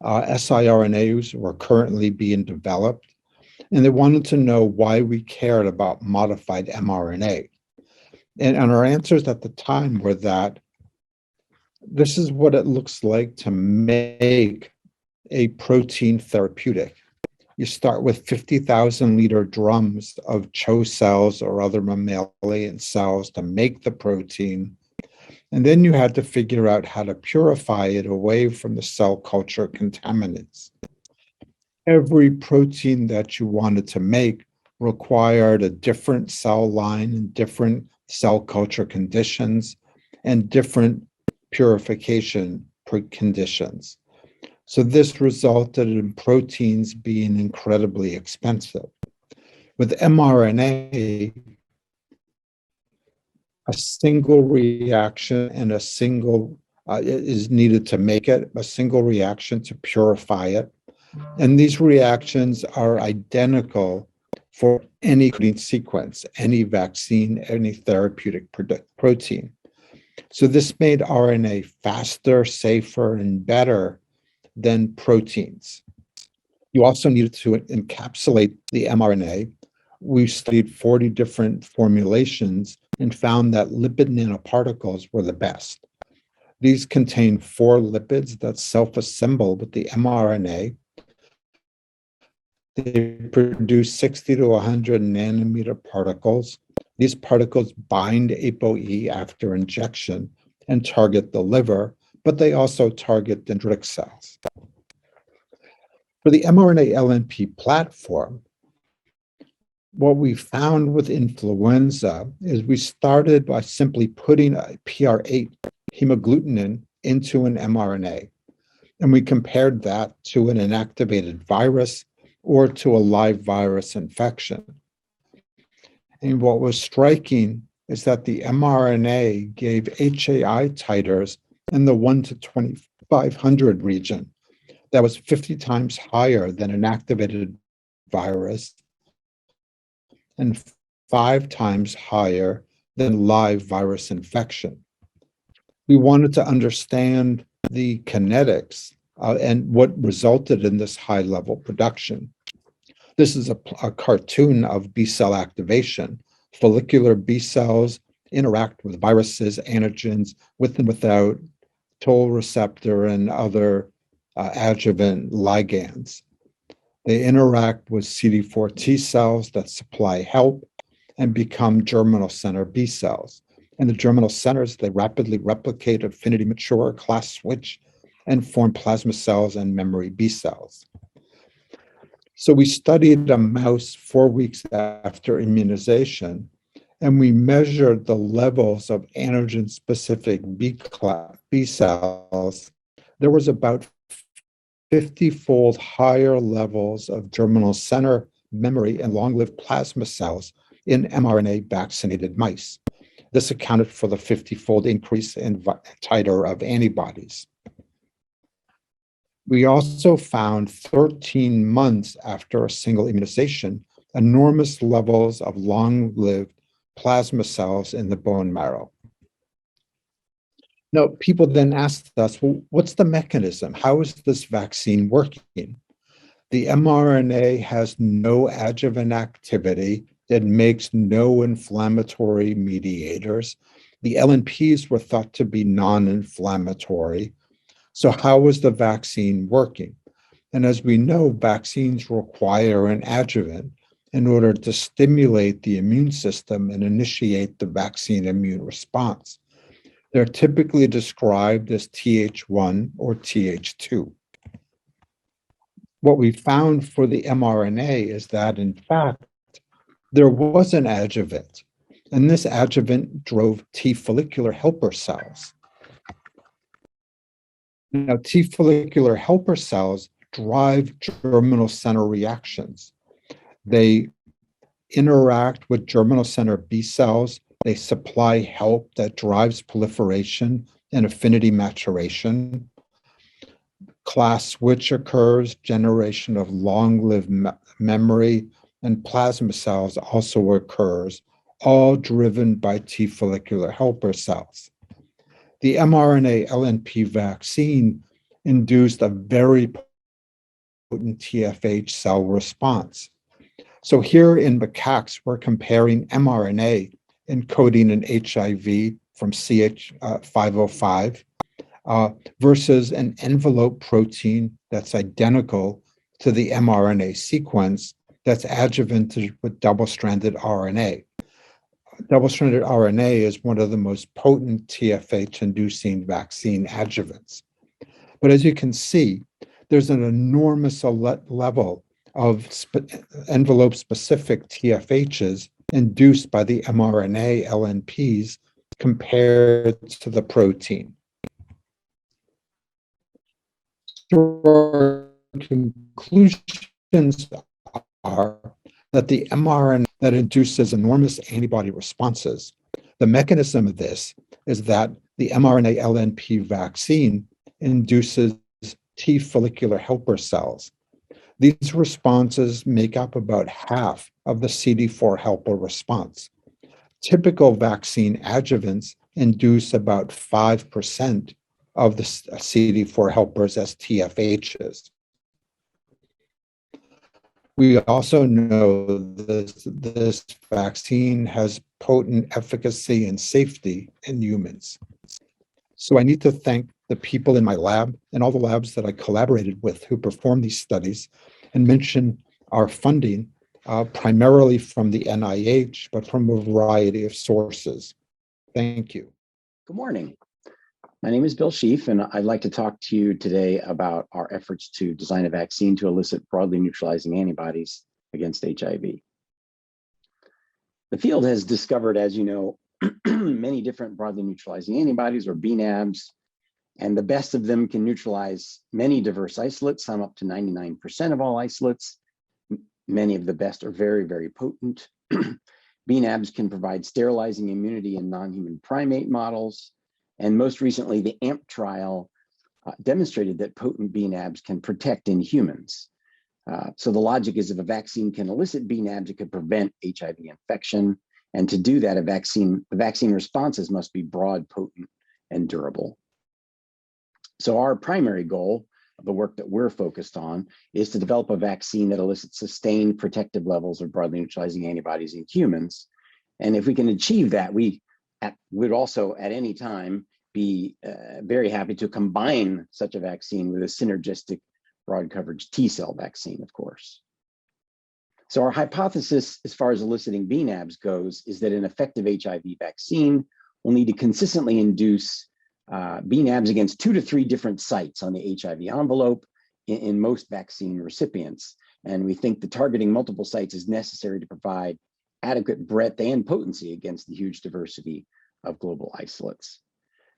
siRNAs were currently being developed, and they wanted to know why we cared about modified mRNA. And our answers at the time were that this is what it looks like to make a protein therapeutic. You start with 50,000 liter drums of CHO cells or other mammalian cells to make the protein. And then you had to figure out how to purify it away from the cell culture contaminants. Every protein that you wanted to make required a different cell line and different cell culture conditions and different purification conditions. So this resulted in proteins being incredibly expensive. With mRNA, a single reaction and a single is needed to make it, a single reaction to purify it. And these reactions are identical for any coding sequence, any vaccine, any therapeutic protein. So this made RNA faster, safer, and better than proteins. You also needed to encapsulate the mRNA. We studied 40 different formulations and found that lipid nanoparticles were the best. These contain 4 lipids that self-assemble with the mRNA. They produce 60 to 100 nanometer particles. These particles bind ApoE after injection and target the liver, but they also target dendritic cells. For the mRNA LNP platform, What we found with influenza is we started by simply putting a PR8 hemagglutinin into an mRNA, and we compared that to an inactivated virus or to a live virus infection. And what was striking is that the mRNA gave HAI titers in the 1 to 2,500 region that was 50 times higher than an activated virus and 5 times higher than live virus infection. We wanted to understand the kinetics and what resulted in this high level production. This is a cartoon of B cell activation. Follicular B cells interact with viruses, antigens, with and without toll receptor and other adjuvant ligands. They interact with CD4 T cells that supply help and become germinal center B cells. And the germinal centers, they rapidly replicate, affinity mature, class switch, and form plasma cells and memory B cells. So we studied a mouse 4 weeks after immunization, and we measured the levels of antigen-specific B cells. There was about 50-fold higher levels of germinal center, memory, and long-lived plasma cells in mRNA vaccinated mice. This accounted for the 50-fold increase in titer of antibodies. We also found 13 months after a single immunization, enormous levels of long-lived plasma cells in the bone marrow. Now, people then asked us, well, what's the mechanism? How is this vaccine working? The mRNA has no adjuvant activity. It makes no inflammatory mediators. The LNPs were thought to be non-inflammatory. So how is the vaccine working? And as we know, vaccines require an adjuvant in order to stimulate the immune system and initiate the vaccine immune response. They're typically described as Th1 or Th2. What we found for the mRNA is that, in fact, there was an adjuvant, and this adjuvant drove T follicular helper cells. Now, T follicular helper cells drive germinal center reactions. They interact with germinal center B cells. They supply help that drives proliferation and affinity maturation. Class switch occurs, generation of long-lived memory, and plasma cells also occurs, all driven by T follicular helper cells. The mRNA LNP vaccine induced a very potent TFH cell response. So here in macaques, we're comparing mRNA encoding an HIV from CH505 versus an envelope protein that's identical to the mRNA sequence that's adjuvanted with double-stranded RNA. Double-stranded RNA is one of the most potent TFH-inducing vaccine adjuvants. But as you can see, there's an enormous level of envelope-specific TFHs induced by the mRNA LNPs compared to the protein. So our conclusions are that the mRNA that induces enormous antibody responses. The mechanism of this is that the mRNA LNP vaccine induces T follicular helper cells. These responses make up about half of the CD4 helper response. Typical vaccine adjuvants induce about 5% of the CD4 helpers as TFHs. We also know this vaccine has potent efficacy and safety in humans. So I need to thank the people in my lab and all the labs that I collaborated with who performed these studies, and mention our funding primarily from the NIH, but from a variety of sources. Thank you. Good morning. My name is Bill Schief, and I'd like to talk to you today about our efforts to design a vaccine to elicit broadly neutralizing antibodies against HIV. The field has discovered, as you know, many different broadly neutralizing antibodies, or BNAbs, and the best of them can neutralize many diverse isolates, some up to 99% of all isolates. Many of the best are very, very potent. BNAbs can provide sterilizing immunity in non-human primate models. And most recently, the AMP trial demonstrated that potent BNAbs can protect in humans. So the logic is, if a vaccine can elicit BNAbs, it could prevent HIV infection. And to do that, the vaccine responses must be broad, potent, and durable. So our primary goal of the work that we're focused on is to develop a vaccine that elicits sustained protective levels of broadly neutralizing antibodies in humans. And if we can achieve that, we would also at any time be very happy to combine such a vaccine with a synergistic broad coverage T-cell vaccine, of course. So our hypothesis as far as eliciting BNAbs goes is that an effective HIV vaccine will need to consistently induce BNAbs against 2 to 3 different sites on the HIV envelope in most vaccine recipients. And we think that targeting multiple sites is necessary to provide adequate breadth and potency against the huge diversity of global isolates.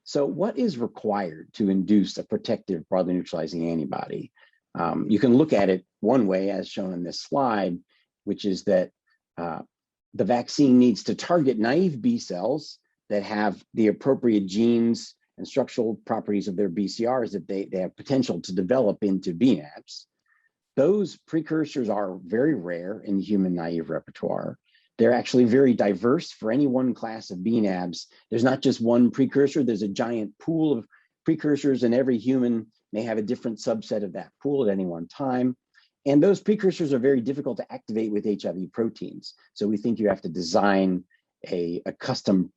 So what is required to induce a protective broadly neutralizing antibody? You can look at it one way, as shown in this slide, which is that the vaccine needs to target naive B cells that have the appropriate genes and structural properties of their BCRs that they have potential to develop into BNAbs. Those precursors are very rare in the human naive repertoire. They're actually very diverse for any one class of BNAbs. There's not just one precursor, there's a giant pool of precursors, and every human may have a different subset of that pool at any one time. And those precursors are very difficult to activate with HIV proteins. So we think you have to design a custom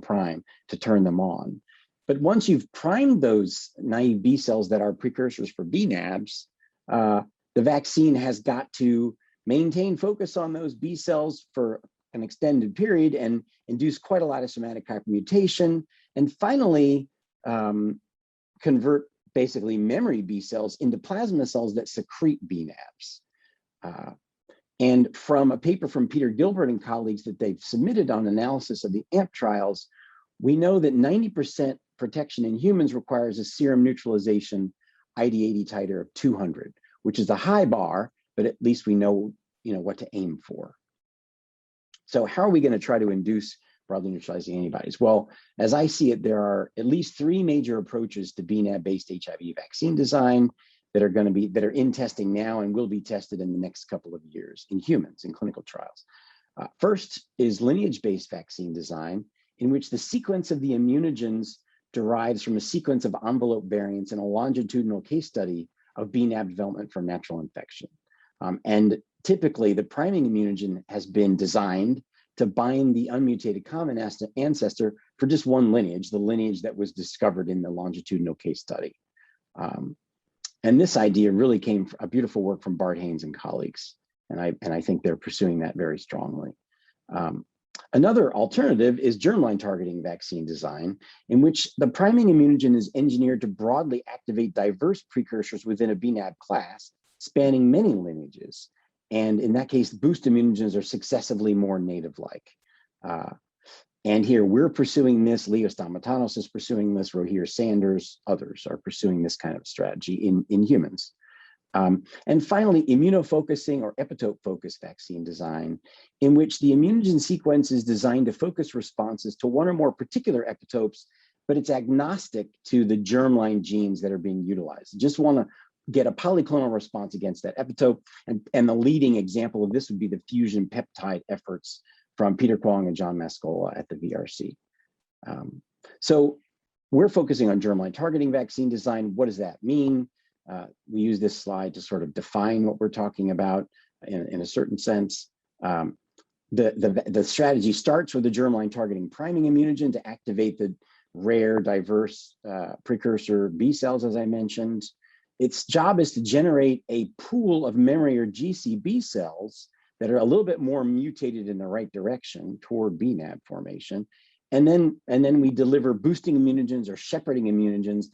prime to turn them on. But once you've primed those naive B cells that are precursors for BNAbs, the vaccine has got to maintain focus on those B cells for an extended period and induce quite a lot of somatic hypermutation, and finally convert basically memory B cells into plasma cells that secrete BNAbs. And from a paper from Peter Gilbert and colleagues that they've submitted on analysis of the AMP trials, we know that 90% protection in humans requires a serum neutralization ID80 titer of 200, which is a high bar, but at least we know, what to aim for. So how are we going to try to induce broadly neutralizing antibodies? Well, as I see it, there are at least 3 major approaches to BNAb-based HIV vaccine design that are in testing now and will be tested in the next couple of years in humans in clinical trials. First is lineage-based vaccine design, in which the sequence of the immunogens derives from a sequence of envelope variants in a longitudinal case study of BNAb development for natural infection. And typically, the priming immunogen has been designed to bind the unmutated common ancestor for just one lineage, the lineage that was discovered in the longitudinal case study. And this idea really came from a beautiful work from Bart Haynes and colleagues. And I think they're pursuing that very strongly. Another alternative is germline targeting vaccine design, in which the priming immunogen is engineered to broadly activate diverse precursors within a BNAb class, spanning many lineages. And in that case, boost immunogens are successively more native-like. And here we're pursuing this, Leo Stamatanos is pursuing this, Rohir Sanders, others are pursuing this kind of strategy in humans. And finally, immunofocusing or epitope-focused vaccine design, in which the immunogen sequence is designed to focus responses to one or more particular epitopes, but it's agnostic to the germline genes that are being utilized. Just want to get a polyclonal response against that epitope. And the leading example of this would be the fusion peptide efforts from Peter Kwong and John Mascola at the VRC. So we're focusing on germline targeting vaccine design. What does that mean? We use this slide to sort of define what we're talking about in a certain sense. The strategy starts with the germline targeting priming immunogen to activate the rare, diverse precursor B cells, as I mentioned. Its job is to generate a pool of memory or GCB cells that are a little bit more mutated in the right direction toward BNAb formation. And then we deliver boosting immunogens or shepherding immunogens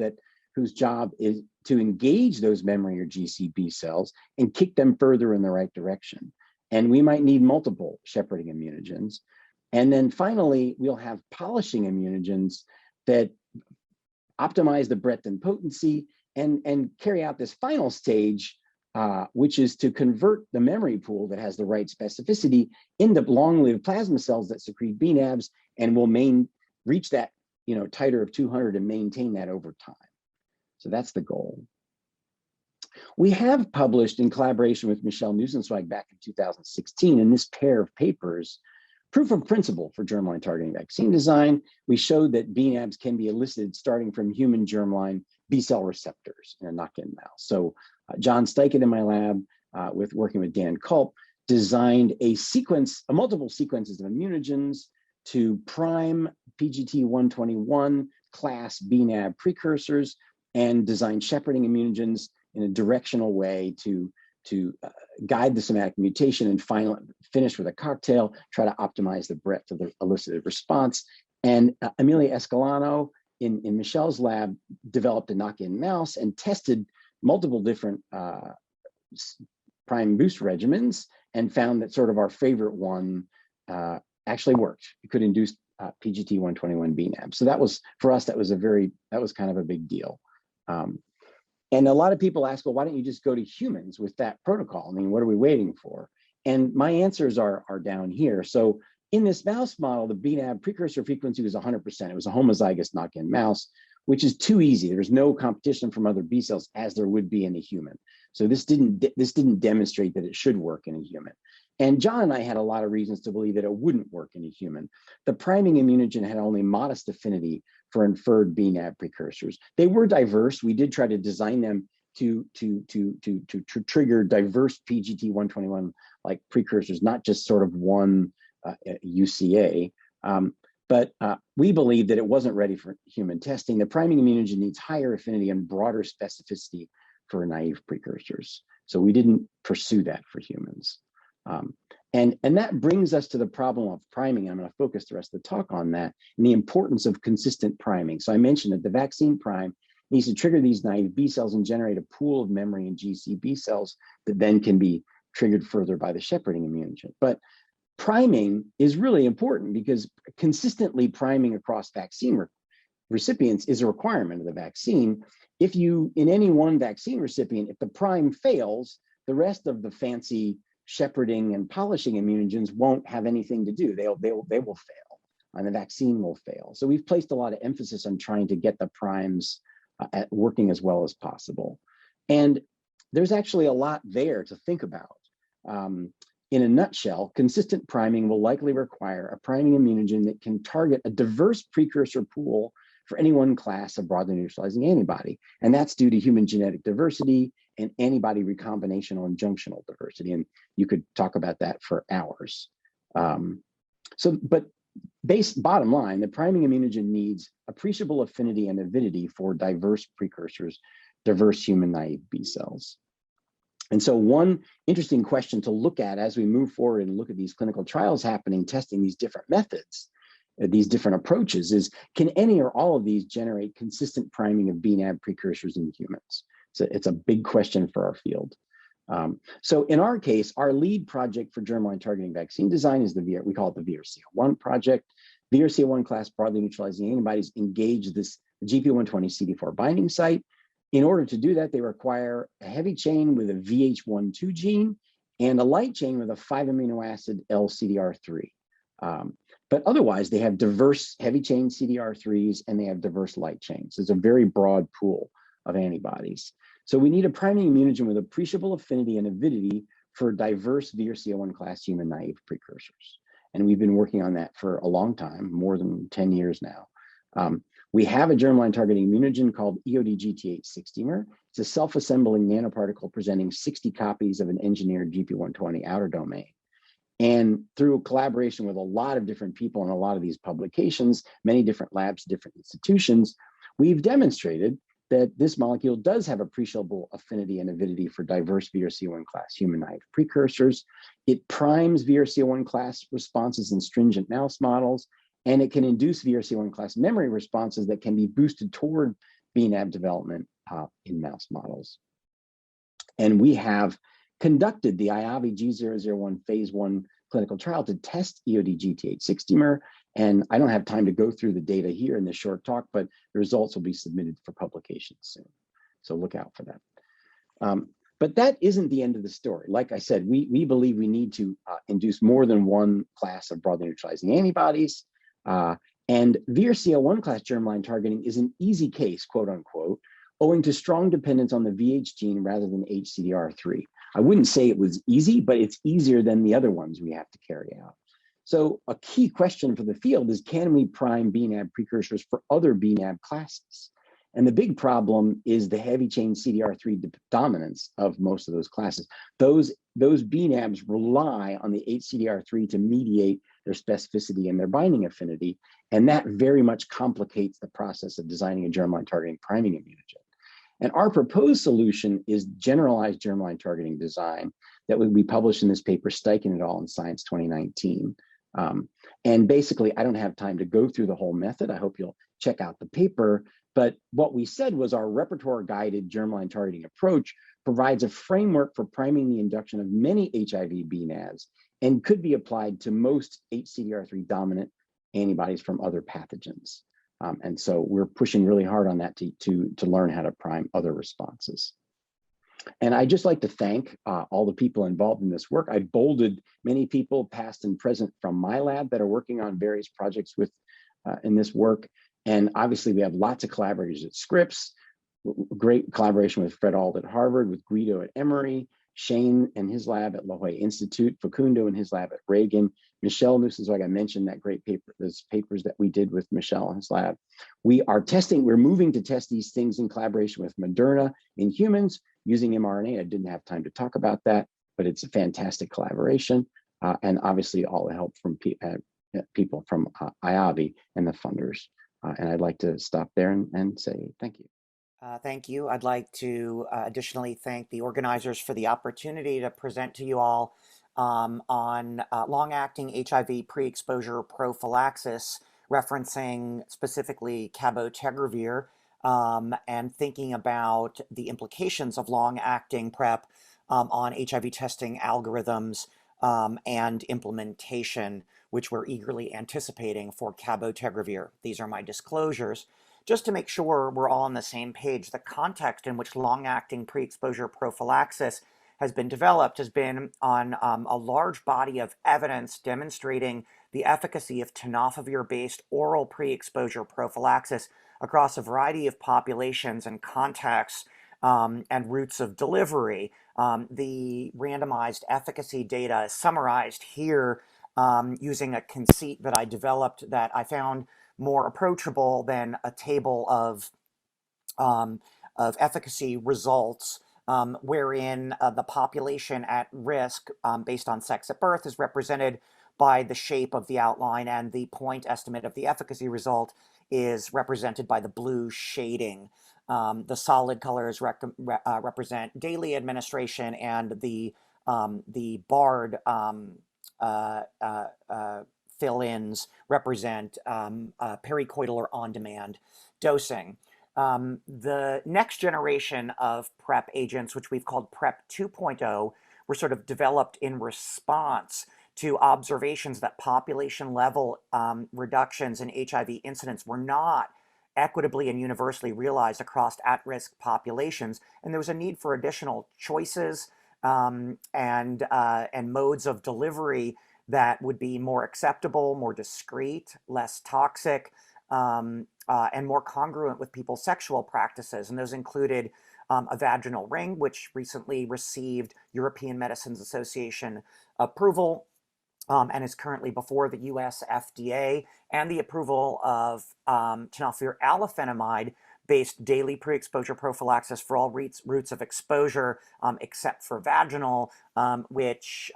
whose job is to engage those memory or GCB cells and kick them further in the right direction. And we might need multiple shepherding immunogens. And then finally, we'll have polishing immunogens that optimize the breadth and potency and carry out this final stage, which is to convert the memory pool that has the right specificity into long-lived plasma cells that secrete BNAbs and will reach that titer of 200 and maintain that over time. So that's the goal. We have published in collaboration with Michelle Nusenzweig back in 2016 in this pair of papers, proof of principle for germline targeting vaccine design. We showed that BNAbs can be elicited starting from human germline B-cell receptors in a knock-in mouse. So John Steichen in my lab, working with Dan Culp, designed multiple sequences of immunogens to prime PGT121 class BNAb precursors and design shepherding immunogens in a directional way to guide the somatic mutation and finally finish with a cocktail, try to optimize the breadth of the elicited response. And Amelia Escalano in Michelle's lab developed a knock-in mouse and tested multiple different prime boost regimens and found that sort of our favorite one actually worked. It could induce PGT121 BNAb. So that was, for us, that was kind of a big deal. And a lot of people ask, well, why don't you just go to humans with that protocol? I mean, what are we waiting for? And my answers are down here. So in this mouse model, the BNAb precursor frequency was 100%. It was a homozygous knock-in mouse, which is too easy. There's no competition from other B cells as there would be in a human. So this didn't demonstrate that it should work in a human. And John and I had a lot of reasons to believe that it wouldn't work in a human. The priming immunogen had only modest affinity for inferred BNAb precursors. They were diverse. We did try to design them to trigger diverse PGT121 like precursors, not just sort of one UCA. But we believe that it wasn't ready for human testing. The priming immunogen needs higher affinity and broader specificity for naive precursors. So we didn't pursue that for humans. And that brings us to the problem of priming. I'm going to focus the rest of the talk on that and the importance of consistent priming. So I mentioned that the vaccine prime needs to trigger these naive B cells and generate a pool of memory and GC B cells that then can be triggered further by the shepherding immunogen. But priming is really important because consistently priming across vaccine recipients is a requirement of the vaccine. If you, in any one vaccine recipient, if the prime fails, the rest of the fancy shepherding and polishing immunogens won't have anything to do. They will fail, and the vaccine will fail. So we've placed a lot of emphasis on trying to get the primes working as well as possible. And there's actually a lot there to think about. In a nutshell, consistent priming will likely require a priming immunogen that can target a diverse precursor pool for any one class of broadly neutralizing antibody. And that's due to human genetic diversity and antibody recombinational and junctional diversity. And you could talk about that for hours. But bottom line, the priming immunogen needs appreciable affinity and avidity for diverse precursors, diverse human naive B cells. And so one interesting question to look at as we move forward and look at these clinical trials happening, testing these different methods, these different approaches is, can any or all of these generate consistent priming of BNAb precursors in humans? So it's a big question for our field. So in our case, our lead project for germline targeting vaccine design is we call it the VRC01 project. VRC01 class broadly neutralizing antibodies engage this GP120 CD4 binding site. In order to do that, they require a heavy chain with a VH12 gene and a light chain with a 5 amino acid LCDR3. But otherwise, they have diverse heavy chain CDR3s and they have diverse light chains. It's a very broad pool of antibodies. So we need a priming immunogen with appreciable affinity and avidity for diverse VRC01 class human naive precursors. And we've been working on that for a long time, more than 10 years now. We have a germline targeting immunogen called EOD-GT8-60mer. It's a self-assembling nanoparticle presenting 60 copies of an engineered GP120 outer domain. And through a collaboration with a lot of different people in a lot of these publications, many different labs, different institutions, we've demonstrated that this molecule does have appreciable affinity and avidity for diverse VRC01 class human naive precursors. It primes VRC01 class responses in stringent mouse models, and it can induce VRC01 class memory responses that can be boosted toward BNAb development in mouse models. And we have conducted the IAVI G001 phase 1 clinical trial to test EOD GTH-60mer. And I don't have time to go through the data here in this short talk, but the results will be submitted for publication soon. So look out for that. But that isn't the end of the story. Like I said, we believe we need to induce more than one class of broadly neutralizing antibodies. And VRCL1 class germline targeting is an easy case, quote unquote, owing to strong dependence on the VH gene rather than HCDR3. I wouldn't say it was easy, but it's easier than the other ones we have to carry out. So a key question for the field is, can we prime BNAB precursors for other BNAB classes? And the big problem is the heavy chain CDR3 dominance of most of those classes. Those BNABs rely on the HCDR3 to mediate their specificity and their binding affinity, and that very much complicates the process of designing a germline targeting priming immunogen. And our proposed solution is generalized germline targeting design that would be published in this paper, Steichen et al. In Science 2019. And basically, I don't have time to go through the whole method. I hope you'll check out the paper. But what we said was our repertoire-guided germline targeting approach provides a framework for priming the induction of many HIV BNABs and could be applied to most HCDR3 dominant antibodies from other pathogens. And so we're pushing really hard on that to learn how to prime other responses. And I'd just like to thank all the people involved in this work. I bolded many people, past and present, from my lab that are working on various projects with in this work. And obviously, we have lots of collaborators at Scripps, great collaboration with Fred Auld at Harvard, with Guido at Emory, Shane and his lab at La Jolla Institute, Facundo and his lab at Reagan, Michelle Nussenzweig, I mentioned that great paper, those papers that we did with Michelle and his lab. We're moving to test these things in collaboration with Moderna in humans using mRNA. I didn't have time to talk about that, but it's a fantastic collaboration. And obviously all the help from people from IAVI and the funders. And I'd like to stop there and say thank you. Thank you. I'd like to additionally thank the organizers for the opportunity to present to you all on long-acting HIV pre-exposure prophylaxis, referencing specifically cabotegravir, and thinking about the implications of long-acting PrEP on HIV testing algorithms and implementation, which we're eagerly anticipating for cabotegravir. These are my disclosures. Just to make sure we're all on the same page, the context in which long-acting pre-exposure prophylaxis has been developed has been on a large body of evidence demonstrating the efficacy of tenofovir-based oral pre-exposure prophylaxis across a variety of populations and contexts and routes of delivery. The randomized efficacy data is summarized here using a conceit that I developed that I found more approachable than a table of efficacy results, wherein the population at risk based on sex at birth is represented by the shape of the outline, and the point estimate of the efficacy result is represented by the blue shading. The solid colors represent daily administration, and the barred fill-ins represent pericoital or on-demand dosing. The next generation of PrEP agents, which we've called PrEP 2.0, were sort of developed in response to observations that population-level reductions in HIV incidence were not equitably and universally realized across at-risk populations, and there was a need for additional choices and modes of delivery that would be more acceptable, more discreet, less toxic, and more congruent with people's sexual practices. And those included a vaginal ring, which recently received European Medicines Association approval and is currently before the US FDA, and the approval of tenofovir alafenamide based daily pre-exposure prophylaxis for all routes of exposure except for vaginal, which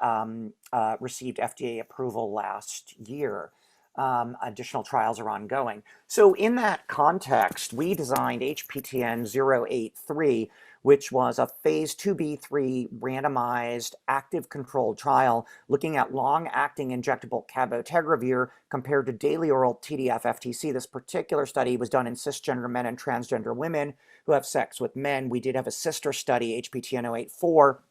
received FDA approval last year. Additional trials are ongoing. So in that context, we designed HPTN 083, which was a phase 2b3 randomized active controlled trial looking at long-acting injectable cabotegravir compared to daily oral TDF-FTC. This particular study was done in cisgender men and transgender women who have sex with men. We did have a sister study, HPTN 084,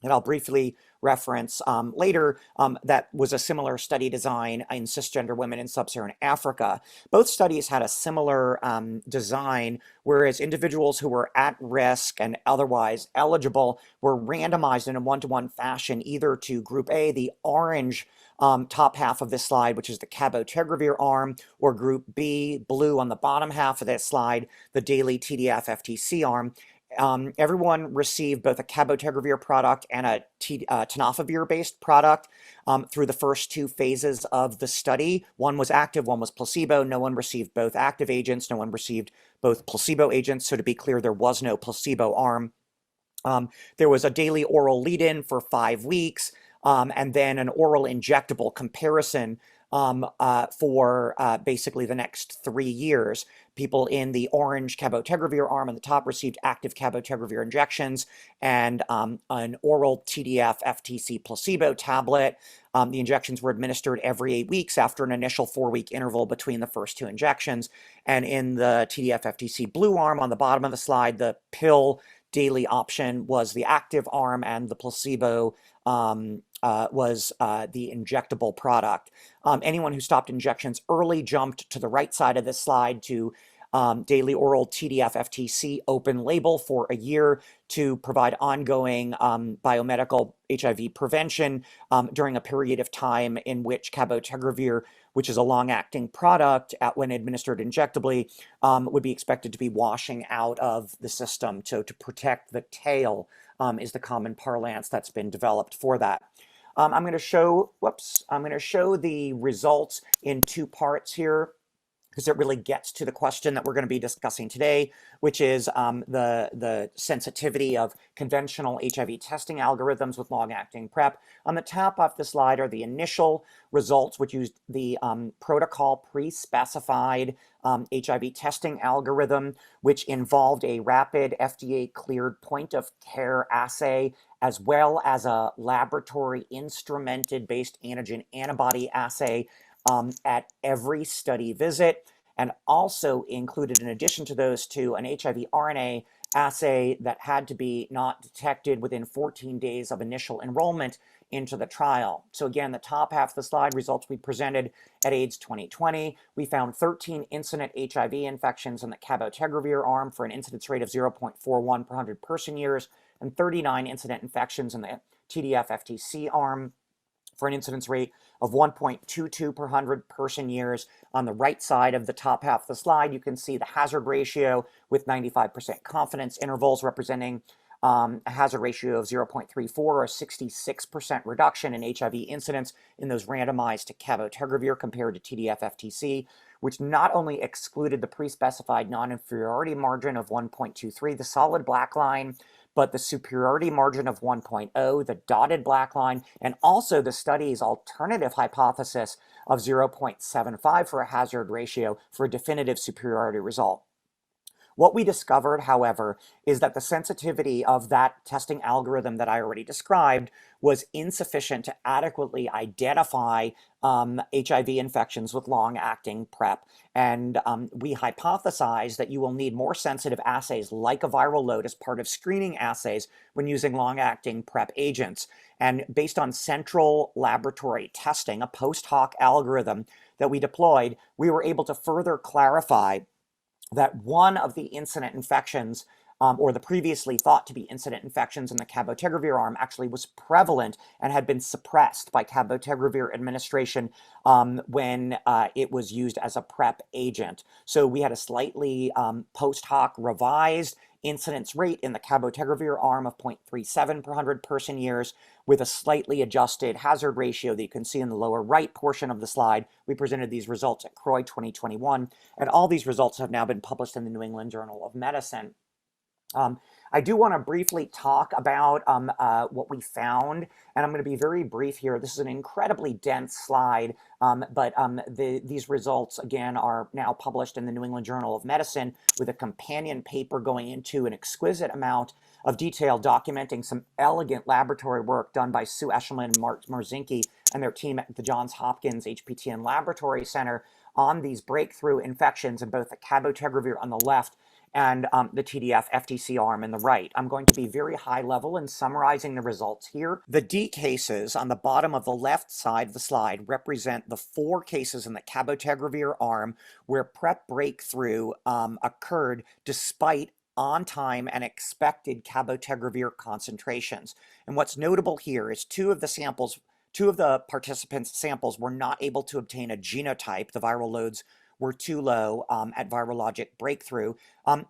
that I'll briefly reference later, that was a similar study design in cisgender women in sub-Saharan Africa. Both studies had a similar design, whereas individuals who were at risk and otherwise eligible were randomized in a one-to-one fashion either to Group A, the orange top half of this slide, which is the cabotegravir arm, or Group B, blue on the bottom half of this slide, the daily TDF-FTC arm. Everyone received both a cabotegravir product and a tenofovir-based product through the first 2 phases of the study. One was active, one was placebo. No one received both active agents. No one received both placebo agents. So to be clear, there was no placebo arm. There was a daily oral lead-in for 5 weeks, and then an oral injectable comparison for basically the next 3 years. People in the orange cabotegravir arm on the top received active cabotegravir injections and an oral TDF-FTC placebo tablet. The injections were administered every 8 weeks after an initial 4-week interval between the first 2 injections. And in the TDF-FTC blue arm on the bottom of the slide, the pill daily option was the active arm, and the placebo was the injectable product. Anyone who stopped injections early jumped to the right side of this slide to daily oral TDF-FTC open label for a year to provide ongoing biomedical HIV prevention during a period of time in which cabotegravir, which is a long-acting product, when administered injectably, would be expected to be washing out of the system. So to protect the tail is the common parlance that's been developed for that. I'm going to show the results in 2 parts here, because it really gets to the question that we're going to be discussing today, which is the sensitivity of conventional HIV testing algorithms with long-acting PrEP. On the top of the slide are the initial results, which used the protocol pre-specified HIV testing algorithm, which involved a rapid FDA-cleared point-of-care assay, as well as a laboratory instrumented-based antigen antibody assay at every study visit, and also included, in addition to those 2, an HIV RNA assay that had to be not detected within 14 days of initial enrollment into the trial. So again, the top half of the slide, results we presented at AIDS 2020. We found 13 incident HIV infections in the cabotegravir arm for an incidence rate of 0.41 per 100 person years, and 39 incident infections in the TDF-FTC arm for an incidence rate of 1.22 per 100 person years. On the right side of the top half of the slide, you can see the hazard ratio with 95% confidence intervals, representing a hazard ratio of 0.34, or a 66% reduction in HIV incidence in those randomized to cabotegravir compared to TDF-FTC, which not only excluded the pre-specified non-inferiority margin of 1.23, the solid black line, but the superiority margin of 1.0, the dotted black line, and also the study's alternative hypothesis of 0.75 for a hazard ratio for a definitive superiority result. What we discovered, however, is that the sensitivity of that testing algorithm that I already described was insufficient to adequately identify HIV infections with long-acting PrEP. And we hypothesized that you will need more sensitive assays like a viral load as part of screening assays when using long-acting PrEP agents. And based on central laboratory testing, a post hoc algorithm that we deployed, we were able to further clarify that one of the incident infections, or the previously thought to be incident infections in the cabotegravir arm, actually was prevalent and had been suppressed by cabotegravir administration when it was used as a PrEP agent. So we had a slightly post hoc revised incidence rate in the cabotegravir arm of 0.37 per 100 person years, with a slightly adjusted hazard ratio that you can see in the lower right portion of the slide. We presented these results at CROI 2021, and all these results have now been published in the New England Journal of Medicine. I do want to briefly talk about what we found, and I'm going to be very brief here. This is an incredibly dense slide, but these results, again, are now published in the New England Journal of Medicine with a companion paper going into an exquisite amount of detail documenting some elegant laboratory work done by Sue Eshelman and Mark Marzinke and their team at the Johns Hopkins HPTN Laboratory Center on these breakthrough infections in both the cabotegravir on the left and the TDF FTC arm in the right. I'm going to be very high level in summarizing the results here. The D cases on the bottom of the left side of the slide represent the 4 cases in the cabotegravir arm where PrEP breakthrough occurred despite on-time and expected cabotegravir concentrations. And what's notable here is 2 of the participants' samples were not able to obtain a genotype. The viral loads were too low at virologic breakthrough.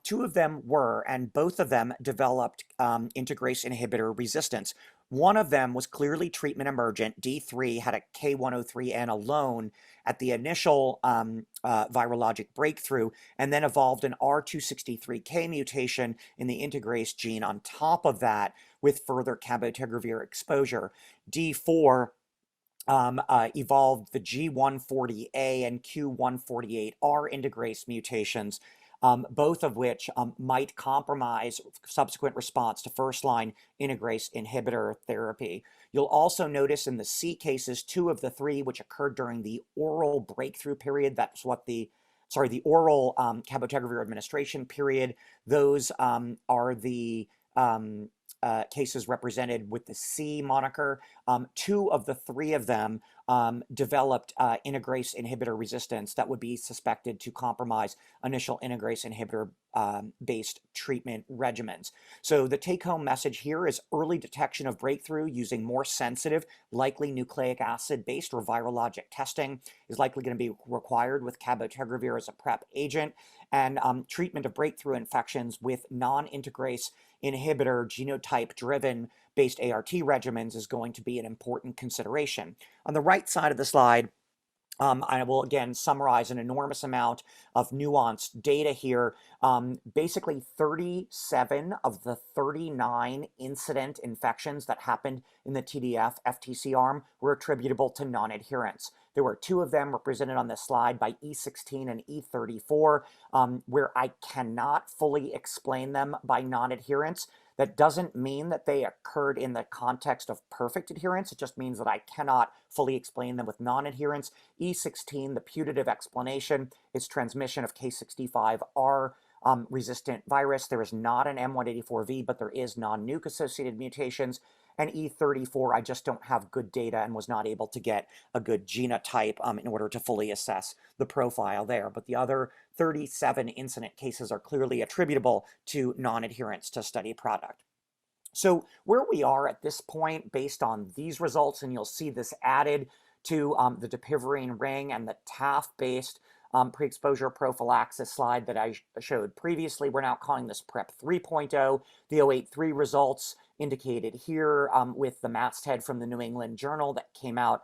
2 of them were, and both of them developed integrase inhibitor resistance. One of them was clearly treatment emergent. D3 had a K103N alone at the initial virologic breakthrough, and then evolved an R263K mutation in the integrase gene on top of that with further cabotegravir exposure. D4 evolved the G140A and Q148R integrase mutations, both of which might compromise subsequent response to first-line integrase inhibitor therapy. You'll also notice in the C cases, 2 of the 3 which occurred during the oral breakthrough period, that's what the oral cabotegravir administration period, those are the cases represented with the C moniker. 2 of the 3 of them developed integrase inhibitor resistance that would be suspected to compromise initial integrase inhibitor based treatment regimens. So the take-home message here is early detection of breakthrough using more sensitive, likely nucleic acid-based or virologic testing is likely going to be required with cabotegravir as a PrEP agent, and treatment of breakthrough infections with non-integrase inhibitor genotype-driven based ART regimens is going to be an important consideration. On the right side of the slide, I will again summarize an enormous amount of nuanced data here. Basically, 37 of the 39 incident infections that happened in the TDF FTC arm were attributable to non-adherence. There were 2 of them represented on this slide by E16 and E34, where I cannot fully explain them by non-adherence. That doesn't mean that they occurred in the context of perfect adherence. It just means that I cannot fully explain them with non-adherence. E16, the putative explanation, is transmission of K65R resistant virus. There is not an M184V, but there is non-nuke associated mutations. And E34, I just don't have good data and was not able to get a good genotype in order to fully assess the profile there. But the other 37 incident cases are clearly attributable to non-adherence to study product. So where we are at this point based on these results, and you'll see this added to the dapivirine ring and the TAF-based pre-exposure prophylaxis slide that I showed previously. We're now calling this PrEP 3.0. The 083 results indicated here with the masthead from the New England Journal that came out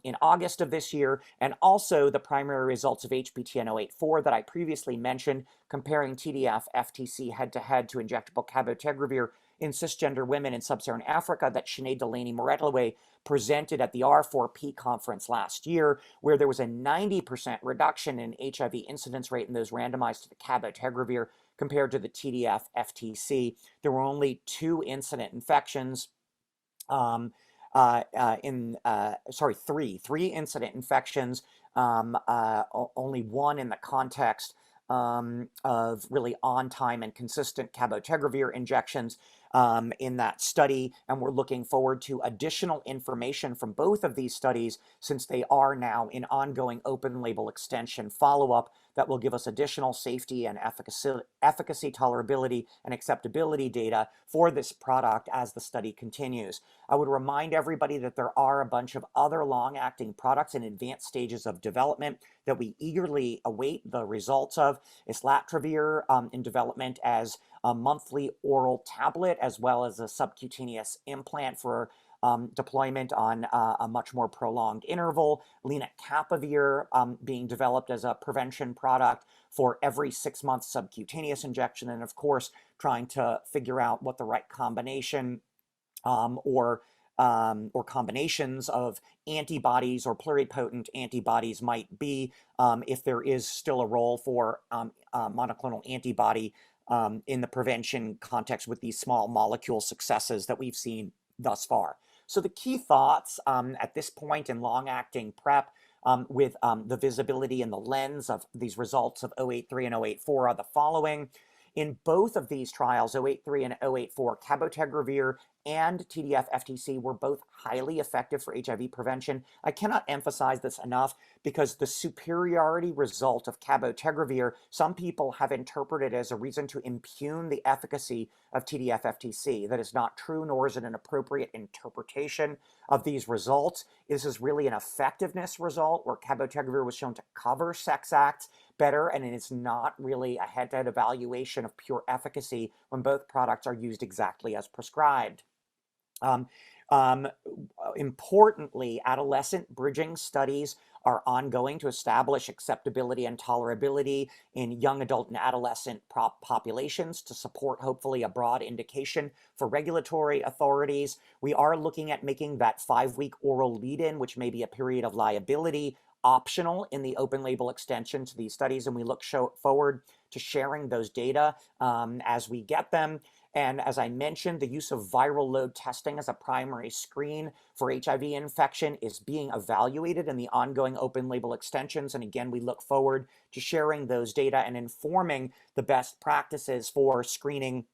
in August of this year, and also the primary results of HPTN 084 that I previously mentioned, comparing TDF FTC head-to-head to injectable cabotegravir in cisgender women in sub-Saharan Africa that Sinead Delaney-Moretlowe presented at the R4P conference last year, where there was a 90% reduction in HIV incidence rate in those randomized to the cabotegravir compared to the TDF FTC. There were only 2 incident infections, three incident infections, only 1 in the context of really on-time and consistent cabotegravir injections in that study, and we're looking forward to additional information from both of these studies since they are now in ongoing open label extension follow-up that will give us additional safety and efficacy, tolerability, and acceptability data for this product as the study continues. I would remind everybody that there are a bunch of other long-acting products in advanced stages of development that we eagerly await the results of. Islatravir in development as a monthly oral tablet, as well as a subcutaneous implant for deployment on a much more prolonged interval. Lenacapavir being developed as a prevention product for every 6-month subcutaneous injection, and of course, trying to figure out what the right combination or combinations of antibodies or pluripotent antibodies might be if there is still a role for monoclonal antibody in the prevention context with these small molecule successes that we've seen thus far. So the key thoughts at this point in long-acting PrEP with the visibility and the lens of these results of 083 and 084 are the following. In both of these trials, 083 and 084, cabotegravir and TDF-FTC were both highly effective for HIV prevention. I cannot emphasize this enough because the superiority result of cabotegravir, some people have interpreted as a reason to impugn the efficacy of TDF-FTC. That is not true, nor is it an appropriate interpretation of these results. This is really an effectiveness result where cabotegravir was shown to cover sex acts better, and it is not really a head-to-head evaluation of pure efficacy when both products are used exactly as prescribed. Importantly, adolescent bridging studies are ongoing to establish acceptability and tolerability in young adult and adolescent populations to support, hopefully, a broad indication for regulatory authorities. We are looking at making that 5-week oral lead-in, which may be a period of liability, optional in the open label extension to these studies, and we look forward to sharing those data as we get them. And as I mentioned, the use of viral load testing as a primary screen for HIV infection is being evaluated in the ongoing open label extensions. And again, we look forward to sharing those data and informing the best practices for screening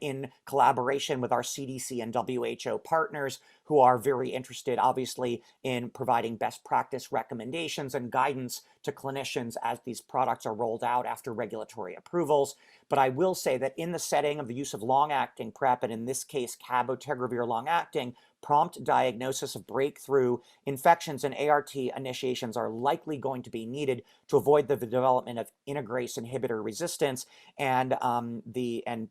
in collaboration with our CDC and WHO partners, who are very interested, obviously, in providing best practice recommendations and guidance to clinicians as these products are rolled out after regulatory approvals. But I will say that in the setting of the use of long-acting PrEP, and in this case, cabotegravir long-acting, prompt diagnosis of breakthrough infections and ART initiations are likely going to be needed to avoid the development of integrase inhibitor resistance and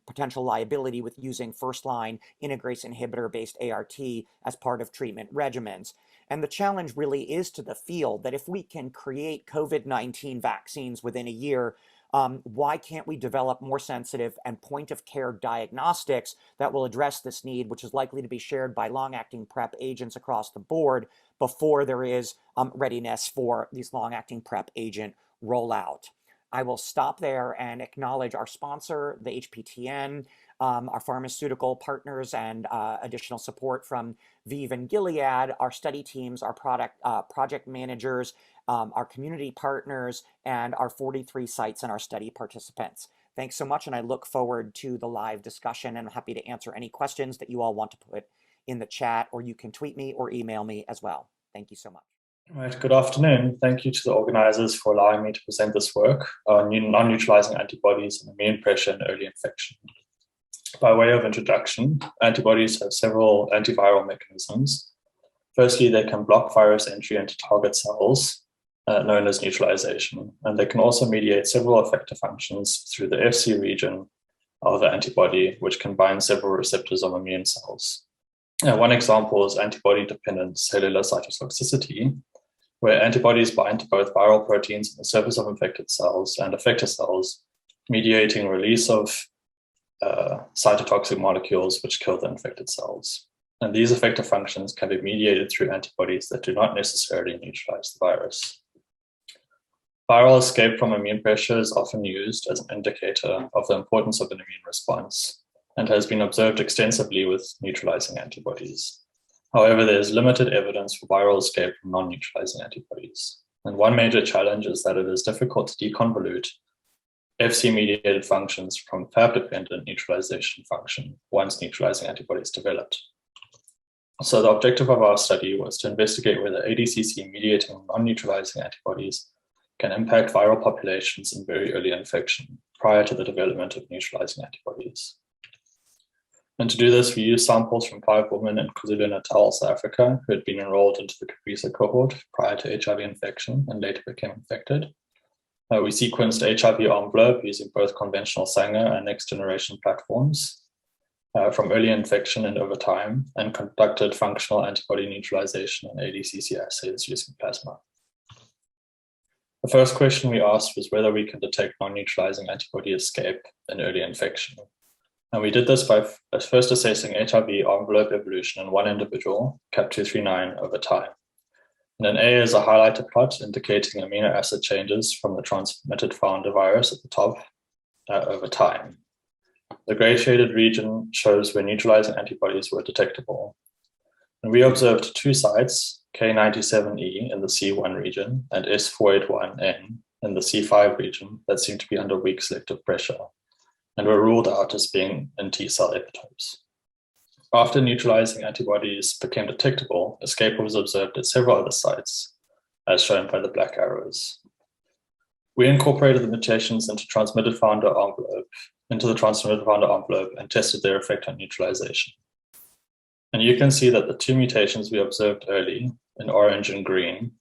potential liability with using first-line integrase inhibitor-based ART as part of treatment regimens. And the challenge really is to the field that if we can create COVID-19 vaccines within a year, why can't we develop more sensitive and point-of-care diagnostics that will address this need, which is likely to be shared by long-acting PrEP agents across the board before there is readiness for these long-acting PrEP agent rollout. I will stop there and acknowledge our sponsor, the HPTN, our pharmaceutical partners, and additional support from ViiV and Gilead, our study teams, our project managers, our community partners, and our 43 sites and our study participants. Thanks so much, and I look forward to the live discussion, and I'm happy to answer any questions that you all want to put in the chat, or you can tweet me or email me as well. Thank you so much. All right, good afternoon. Thank you to the organizers for allowing me to present this work on non-neutralizing antibodies and immune pressure in early infection. By way of introduction, antibodies have several antiviral mechanisms. Firstly, they can block virus entry into target cells, known as neutralization, and they can also mediate several effector functions through the Fc region of the antibody, which can bind several receptors of immune cells. One example is antibody-dependent cellular cytotoxicity, where antibodies bind to both viral proteins on the surface of infected cells and effector cells, mediating release of cytotoxic molecules which kill the infected cells. And these effector functions can be mediated through antibodies that do not necessarily neutralize the virus. Viral escape from immune pressure is often used as an indicator of the importance of an immune response and has been observed extensively with neutralizing antibodies. However, there is limited evidence for viral escape from non-neutralizing antibodies. And one major challenge is that it is difficult to deconvolute Fc-mediated functions from Fab-dependent neutralization function once neutralizing antibodies developed. So the objective of our study was to investigate whether ADCC-mediating non-neutralizing antibodies can impact viral populations in very early infection prior to the development of neutralizing antibodies. And to do this, we used samples from 5 women in KwaZulu-Natal, South Africa, who had been enrolled into the Caprisa cohort prior to HIV infection and later became infected. We sequenced HIV envelope using both conventional Sanger and next-generation platforms from early infection and over time, and conducted functional antibody neutralization and ADCC assays using plasma. The first question we asked was whether we can detect non-neutralizing antibody escape in early infection. And we did this by first assessing HIV envelope evolution in one individual, CAP239, over time. And an A is a highlighted plot indicating amino acid changes from the transmitted founder virus at the top over time. The gray shaded region shows where neutralizing antibodies were detectable. And we observed 2 sites, K97E in the C1 region and S481N in the C5 region, that seemed to be under weak selective pressure. and were ruled out as being in T-cell epitopes. After neutralizing antibodies became detectable, escape was observed at several other sites, as shown by the black arrows. We incorporated the mutations into the transmitted founder envelope and tested their effect on neutralization. And you can see that the two mutations we observed early, in orange and green,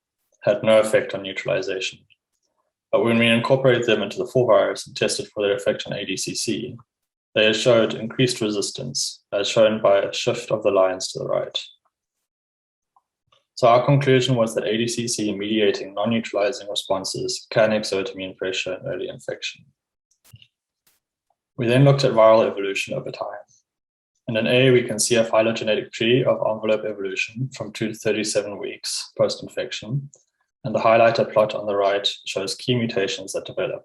had no effect on neutralization. But when we incorporated them into the full virus and tested for their effect on ADCC, they showed increased resistance, as shown by a shift of the lines to the right. So our conclusion was that ADCC mediating non-neutralizing responses can exert immune pressure in early infection. We then looked at viral evolution over time. And in A, we can see a phylogenetic tree of envelope evolution from 2 to 37 weeks post-infection. And the highlighter plot on the right shows key mutations that develop.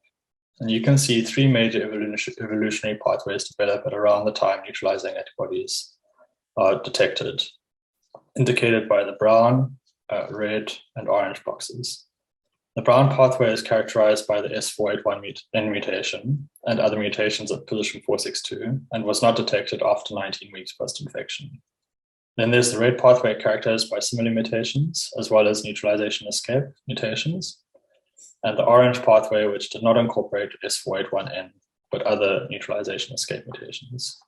And you can see three major evolutionary pathways develop at around the time neutralizing antibodies are detected, indicated by the brown, red, and orange boxes. The brown pathway is characterized by the S481N mutation and other mutations at position 462 and was not detected after 19 weeks post-infection. Then there's the red pathway characterized by similar mutations, as well as neutralization escape mutations, and the orange pathway, which did not incorporate S481N, but other neutralization escape mutations.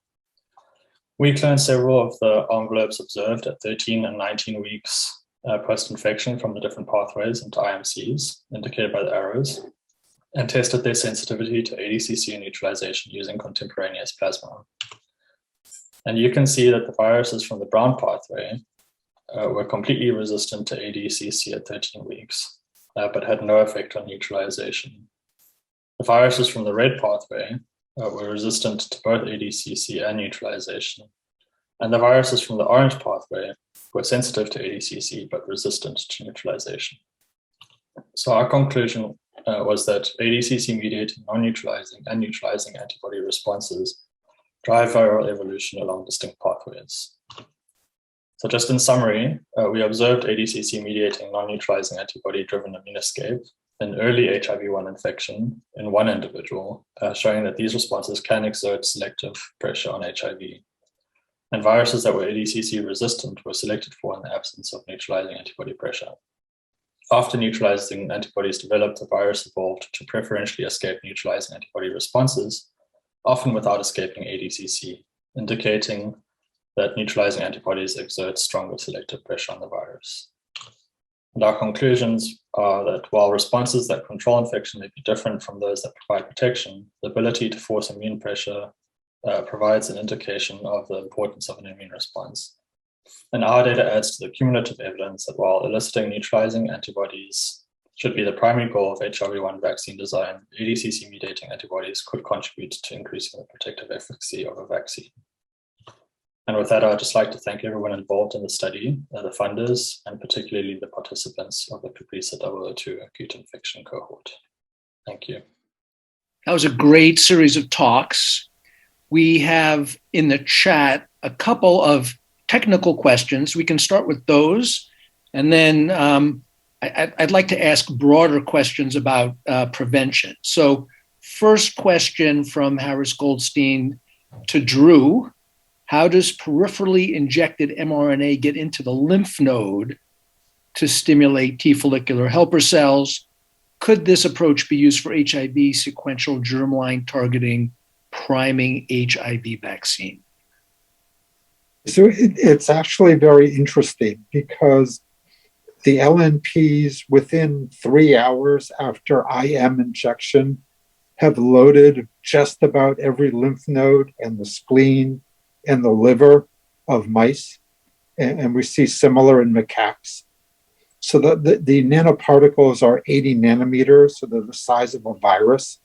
We cloned several of the envelopes observed at 13 and 19 weeks post-infection from the different pathways into IMCs, indicated by the arrows, and tested their sensitivity to ADCC neutralization using contemporaneous plasma. And you can see that the viruses from the brown pathway were completely resistant to ADCC at 13 weeks, but had no effect on neutralization. The viruses from the red pathway were resistant to both ADCC and neutralization. And the viruses from the orange pathway were sensitive to ADCC, but resistant to neutralization. So our conclusion was that ADCC-mediated non-neutralizing and neutralizing antibody responses drive viral evolution along distinct pathways. So just in summary, we observed ADCC-mediating non-neutralizing antibody-driven immune escape in early HIV-1 infection in one individual, showing that these responses can exert selective pressure on HIV. And viruses that were ADCC resistant were selected for in the absence of neutralizing antibody pressure. After neutralizing antibodies developed, the virus evolved to preferentially escape neutralizing antibody responses, often without escaping ADCC, indicating that neutralizing antibodies exert stronger selective pressure on the virus. And our conclusions are that while responses that control infection may be different from those that provide protection, the ability to force immune pressure provides an indication of the importance of an immune response. And our data adds to the cumulative evidence that while eliciting neutralizing antibodies should be the primary goal of HIV-1 vaccine design, ADCC-mediating antibodies could contribute to increasing the protective efficacy of a vaccine. And with that, I'd just like to thank everyone involved in the study, the funders, and particularly the participants of the CAPRISA 002 acute infection cohort. Thank you. That was a great series of talks. We have in the chat a couple of technical questions. We can start with those. And then I'd like to ask broader questions about prevention. So first question from Harris Goldstein to Drew. How does peripherally injected mRNA get into the lymph node to stimulate T follicular helper cells? Could this approach be used for HIV sequential germline targeting priming HIV vaccine? So it's actually very interesting because the LNPs within 3 hours after IM injection have loaded just about every lymph node and the spleen and the liver of mice. And we see similar in macaques. So the nanoparticles are 80 nanometers, so they're the size of a virus,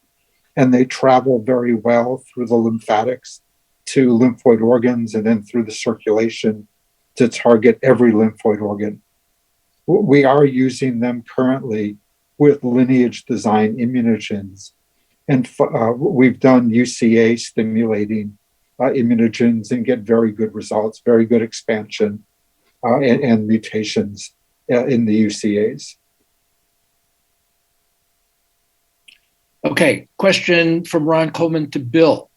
and they travel very well through the lymphatics to lymphoid organs and then through the circulation to target every lymphoid organ. We are using them currently with lineage design immunogens. And we've done UCA stimulating immunogens and get very good results, very good expansion and mutations in the UCAs. Okay, question from Ron Coleman to Bill.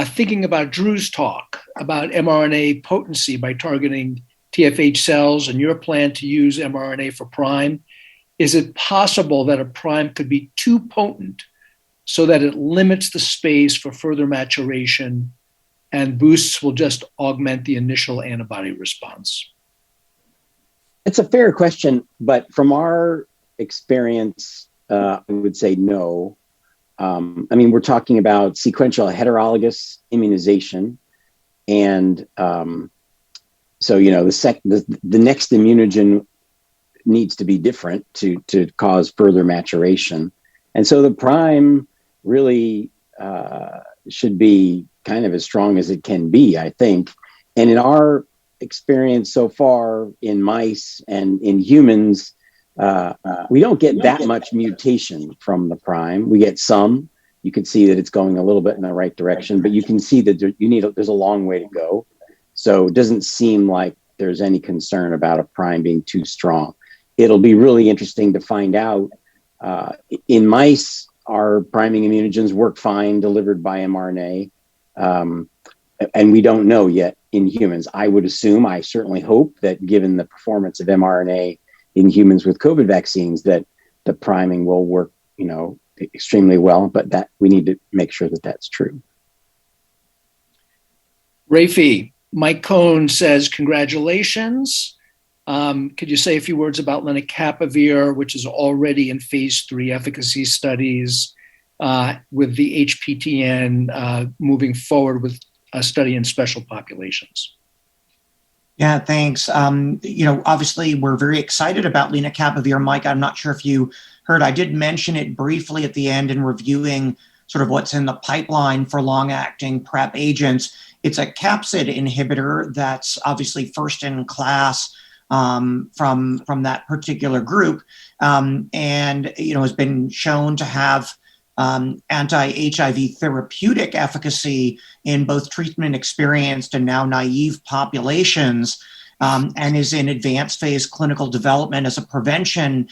Thinking about Drew's talk about mRNA potency by targeting TFH cells and your plan to use mRNA for prime, is it possible that a prime could be too potent so that it limits the space for further maturation and boosts will just augment the initial antibody response? It's a fair question, but from our experience, I would say no. I mean, we're talking about sequential heterologous immunization. And so, you know, the next immunogen needs to be different to cause further maturation. And so the prime really should be kind of as strong as it can be, I think. And in our experience so far in mice and in humans, we don't get that much mutation from the prime. We get some. You can see that it's going a little bit in the right direction, but you can see that there's a long way to go. So it doesn't seem like there's any concern about a prime being too strong. It'll be really interesting to find out. In mice, our priming immunogens work fine delivered by mRNA. And we don't know yet in humans. I would assume, I certainly hope that given the performance of mRNA in humans with COVID vaccines, that the priming will work, you know, extremely well, but that we need to make sure that that's true. Rafi, Mike Cohn says, congratulations. Could you say a few words about lenacapavir, which is already in phase 3 efficacy studies with the HPTN moving forward with a study in special populations? Yeah, thanks. You know, obviously, we're very excited about lenacapavir. Mike, I'm not sure if you heard, I did mention it briefly at the end in reviewing sort of what's in the pipeline for long-acting PrEP agents. It's a capsid inhibitor that's obviously first in class from that particular group, and you know has been shown to have anti-HIV therapeutic efficacy in both treatment-experienced and now naive populations, and is in advanced phase clinical development as a prevention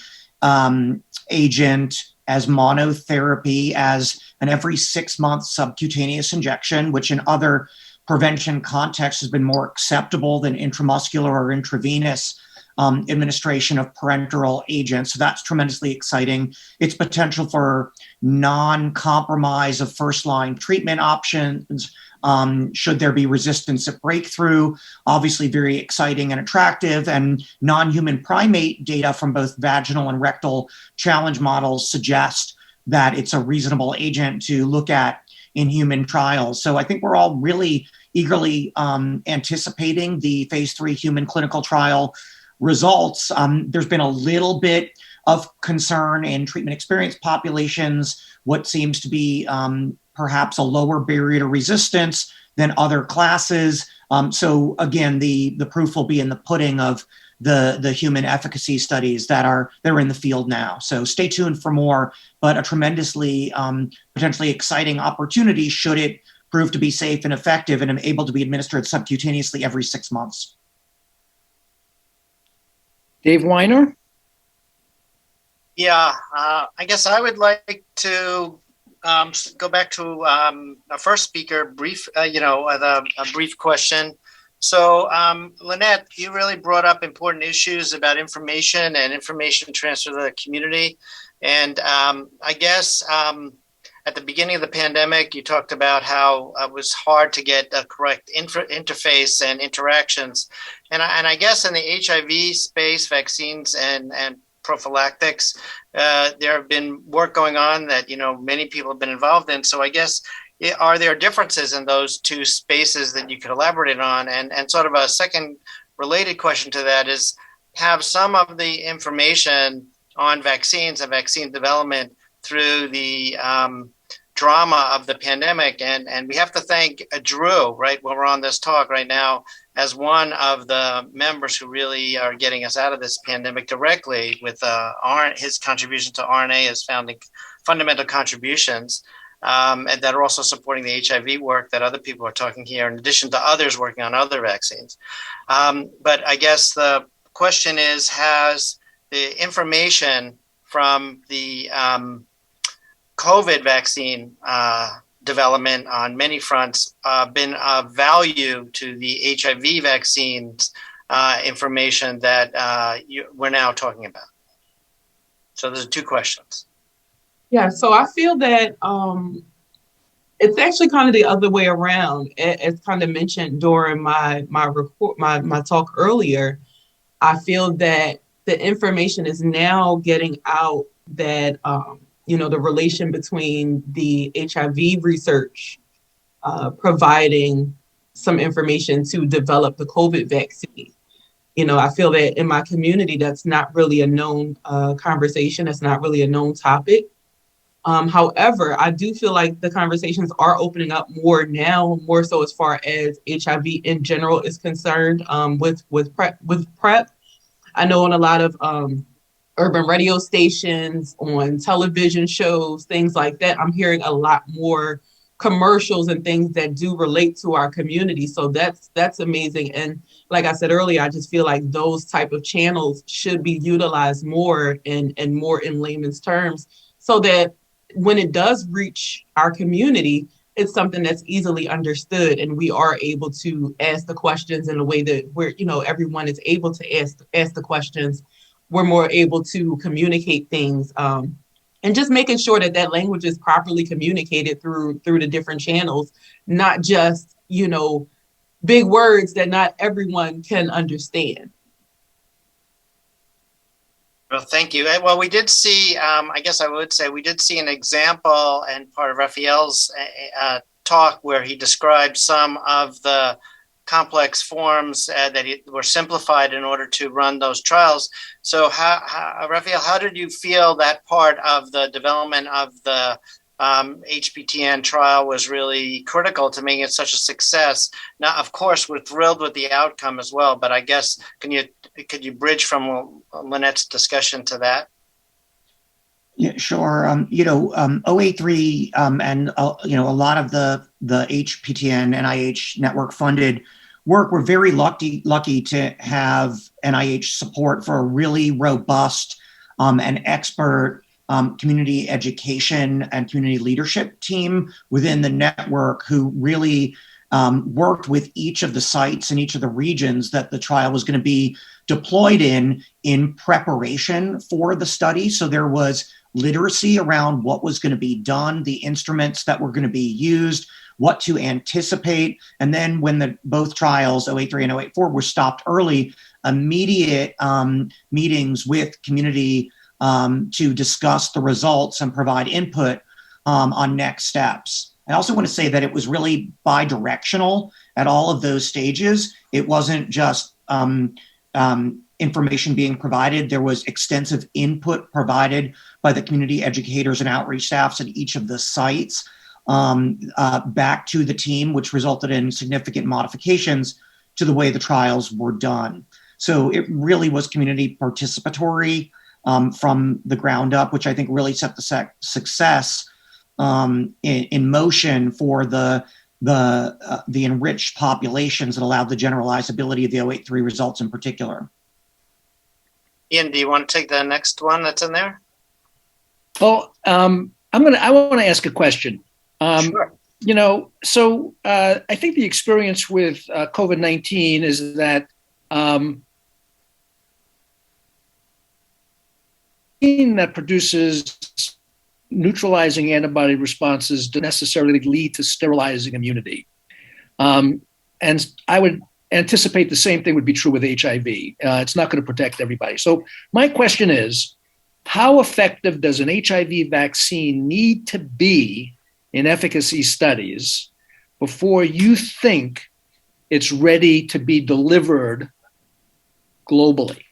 agent, as monotherapy, as an every 6-month subcutaneous injection, which in other prevention contexts has been more acceptable than intramuscular or intravenous administration of parenteral agents. So that's tremendously exciting. Its potential for non-compromise of first-line treatment options, should there be resistance at breakthrough, obviously very exciting and attractive. And non-human primate data from both vaginal and rectal challenge models suggest that it's a reasonable agent to look at in human trials. So I think we're all really eagerly anticipating the phase 3 human clinical trial results. There's been a little bit of concern in treatment experienced populations, what seems to be perhaps a lower barrier to resistance than other classes. So again, the proof will be in the pudding of the human efficacy studies that are in the field now. So stay tuned for more, but a tremendously potentially exciting opportunity should it prove to be safe and effective and able to be administered subcutaneously every 6 months. Dave Weiner? Yeah, I guess I would like to go back to our first speaker, a brief question. So, Lynette, you really brought up important issues about information and information transfer to the community. And I guess at the beginning of the pandemic, you talked about how it was hard to get a correct interface and interactions. And I guess in the HIV space, vaccines and prophylactics, there have been work going on that, many people have been involved in. So I guess, are there differences in those two spaces that you could elaborate on? And sort of a second related question to that is, have some of the information on vaccines and vaccine development through the drama of the pandemic. And we have to thank Drew, right, when we're on this talk right now, as one of the members who really are getting us out of this pandemic directly with his contribution to RNA as founding fundamental contributions, and that are also supporting the HIV work that other people are talking here, in addition to others working on other vaccines. But I guess the question is, has the information from the COVID vaccine development on many fronts been of value to the HIV vaccines information that we're now talking about? So there's two questions. Yeah, so I feel that it's actually kind of the other way around. As kind of mentioned during my talk earlier, I feel that the information is now getting out that the relation between the HIV research providing some information to develop the COVID vaccine. I feel that in my community, that's not really a known conversation. That's not really a known topic. However, I do feel like the conversations are opening up more now, more so as far as HIV in general is concerned. With PrEP, I know on a lot of urban radio stations, on television shows, things like that, I'm hearing a lot more commercials and things that do relate to our community. So that's amazing. And like I said earlier, I just feel like those type of channels should be utilized more and more in layman's terms, so that when it does reach our community, it's something that's easily understood, and we are able to ask the questions in a way that everyone is able to ask the questions. We're more able to communicate things, and just making sure that language is properly communicated through the different channels, not just big words that not everyone can understand. Well, thank you. Well, we did see, I guess I would say we did see an example and part of Raphael's talk where he described some of the complex forms that were simplified in order to run those trials. So Raphael, how did you feel that part of the development of the HPTN trial was really critical to making it such a success? Now, of course, we're thrilled with the outcome as well, but I guess could you bridge from Lynette's discussion to that? Yeah, sure. 083 and a lot of the HPTN NIH network funded work. We're very lucky to have NIH support for a really robust and expert community education and community leadership team within the network, who really worked with each of the sites in each of the regions that the trial was going to be deployed in preparation for the study. So there was literacy around what was going to be done, the instruments that were going to be used, what to anticipate. And then when both trials, 083 and 084, were stopped early, immediate meetings with community to discuss the results and provide input on next steps. I also want to say that it was really bi-directional at all of those stages. It wasn't just information being provided. There was extensive input provided by the community educators and outreach staffs at each of the sites back to the team, which resulted in significant modifications to the way the trials were done. So it really was community participatory from the ground up, which I think really set the success in motion for the enriched populations that allowed the generalizability of the 083 results in particular. Ian, do you want to take the next one that's in there? Well, I want to ask a question. Sure. I think the experience with COVID-19 is that that produces neutralizing antibody responses don't necessarily lead to sterilizing immunity. And I would anticipate the same thing would be true with HIV. It's not going to protect everybody. So my question is, how effective does an HIV vaccine need to be in efficacy studies before you think it's ready to be delivered globally?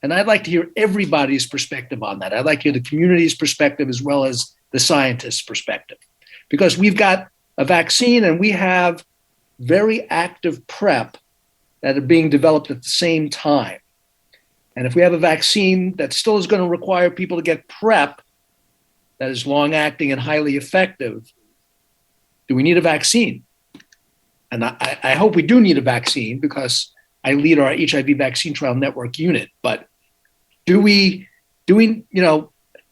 And I'd like to hear everybody's perspective on that. I'd like to hear the community's perspective as well as the scientists' perspective. Because we've got a vaccine and we have very active PrEP that are being developed at the same time. And if we have a vaccine that still is going to require people to get PrEP that is long-acting and highly effective, do we need a vaccine? And I hope we do need a vaccine, because I lead our HIV vaccine trial network unit. But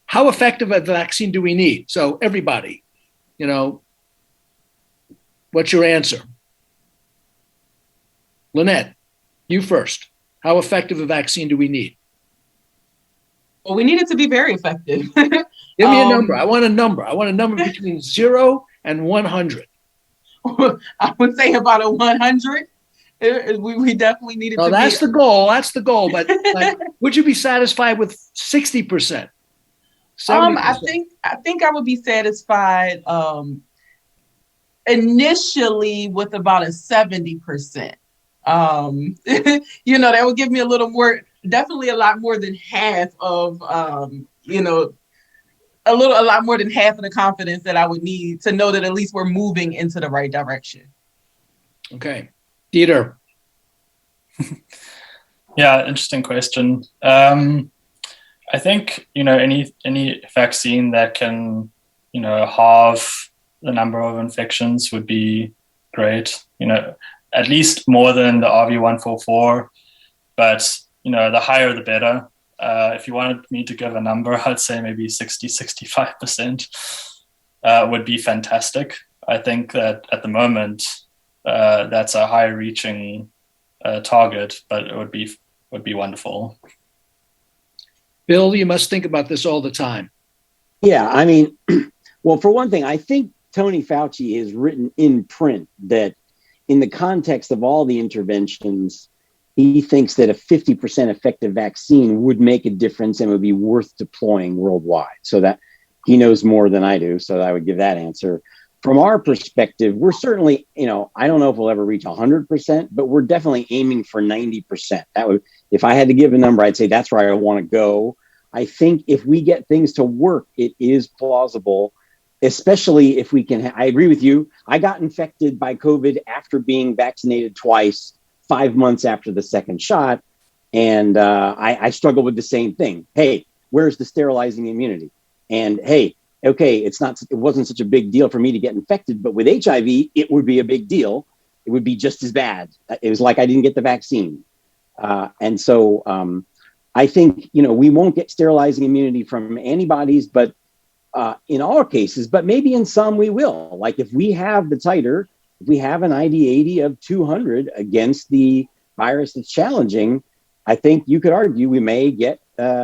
how effective a vaccine do we need? So everybody, What's your answer? Lynette, you first. How effective a vaccine do we need? Well, we need it to be very effective. Give me a number. I want a number. I want a number between 0 and 100. I would say about a 100. We definitely need it to that's be. the goal. That's the goal. But like, would you be satisfied with 60%? 70%? I think I would be satisfied initially with about a 70%. That would give me a little more, definitely a lot more than half of, a lot more than half of the confidence that I would need to know that at least we're moving into the right direction. Okay. Dieter. Yeah, interesting question. I think, any vaccine that can, halve the number of infections would be great, at least more than the RV144, but, the higher the better. If you wanted me to give a number, I'd say maybe 65% would be fantastic. I think that at the moment, that's a high reaching target, but it would be wonderful. Bill, you must think about this all the time. Yeah, well, for one thing, I think Tony Fauci has written in print that in the context of all the interventions, he thinks that a 50% effective vaccine would make a difference and would be worth deploying worldwide. So that he knows more than I do. So I would give that answer. From our perspective, we're certainly, I don't know if we'll ever reach 100%, but we're definitely aiming for 90%. That would, if I had to give a number, I'd say that's where I want to go. I think if we get things to work, it is plausible, especially if we can. I agree with you. I got infected by COVID after being vaccinated twice, 5 months after the second shot. And I struggle with the same thing. Hey, where's the sterilizing immunity? And hey, okay, it wasn't such a big deal for me to get infected, but with HIV, it would be a big deal. It would be just as bad. It was like I didn't get the vaccine. And so I think, we won't get sterilizing immunity from antibodies, but in all cases, but maybe in some we will. Like if we have the titer, if we have an ID80 of 200 against the virus that's challenging, I think you could argue we may get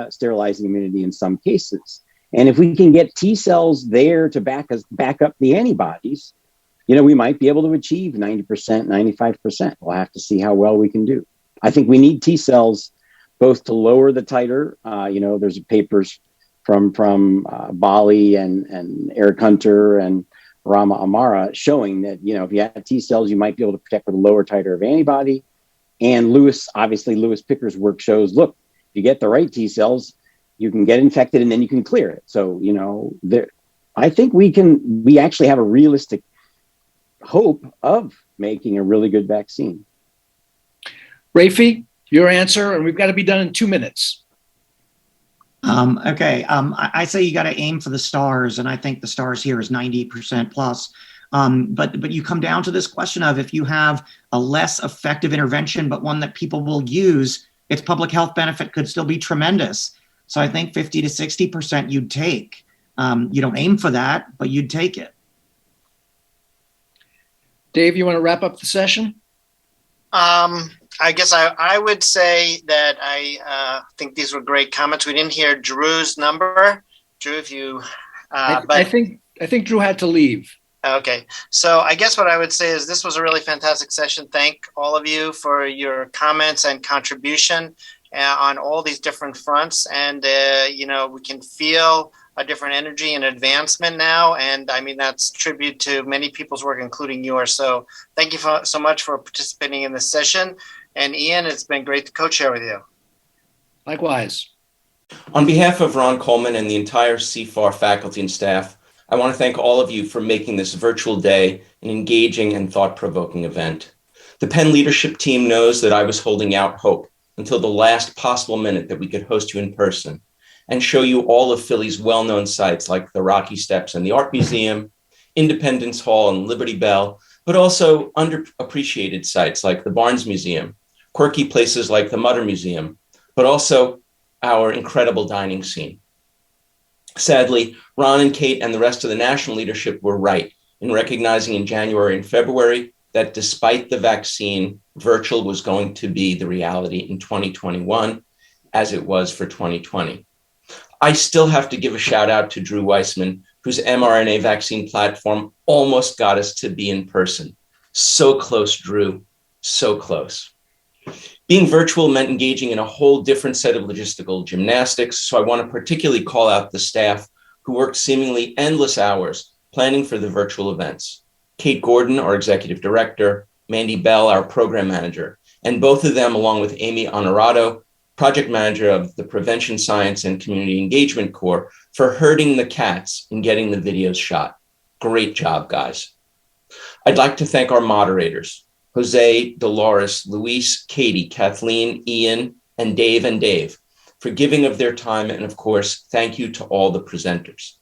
sterilizing immunity in some cases. And if we can get T cells there to back up the antibodies, we might be able to achieve 90%, 95%. We'll have to see how well we can do. I think we need T cells both to lower the titer. There's papers from Bali and Eric Hunter and Rama Amara showing that, if you have T cells, you might be able to protect with a lower titer of antibody. And Lewis Picker's work shows, look, if you get the right T cells, you can get infected and then you can clear it. So, I think we actually have a realistic hope of making a really good vaccine. Rafi, your answer, and we've got to be done in 2 minutes. Okay. I say you got to aim for the stars, and I think the stars here is 90% plus. But you come down to this question of if you have a less effective intervention, but one that people will use, its public health benefit could still be tremendous. So I think 50 to 60% you'd take. You don't aim for that, but you'd take it. Dave, you want to wrap up the session? I guess I would say that I think these were great comments. We didn't hear Drew's number. Drew, if you... I think Drew had to leave. Okay. So I guess what I would say is this was a really fantastic session. Thank all of you for your comments and contribution on all these different fronts. And, we can feel a different energy and advancement now. And that's tribute to many people's work, including yours. So thank you so much for participating in this session. And Ian, it's been great to co-chair with you. Likewise. On behalf of Ron Coleman and the entire CFAR faculty and staff, I want to thank all of you for making this virtual day an engaging and thought-provoking event. The Penn leadership team knows that I was holding out hope until the last possible minute that we could host you in person and show you all of Philly's well-known sites like the Rocky Steps and the Art Museum, Independence Hall and Liberty Bell, but also underappreciated sites like the Barnes Museum, quirky places like the Mutter Museum, but also our incredible dining scene. Sadly, Ron and Kate and the rest of the national leadership were right. in recognizing in January and February that despite the vaccine, virtual was going to be the reality in 2021, as it was for 2020. I still have to give a shout out to Drew Weissman, whose mRNA vaccine platform almost got us to be in person. So close, Drew, so close. Being virtual meant engaging in a whole different set of logistical gymnastics, so I want to particularly call out the staff who worked seemingly endless hours planning for the virtual events. Kate Gordon, our executive director, Mandy Bell, our program manager, and both of them, along with Amy Honorato, project manager of the Prevention Science and Community Engagement Corps, for herding the cats and getting the videos shot. Great job, guys. I'd like to thank our moderators, Jose, Dolores, Luis, Katie, Kathleen, Ian, and Dave, for giving of their time. And of course, thank you to all the presenters.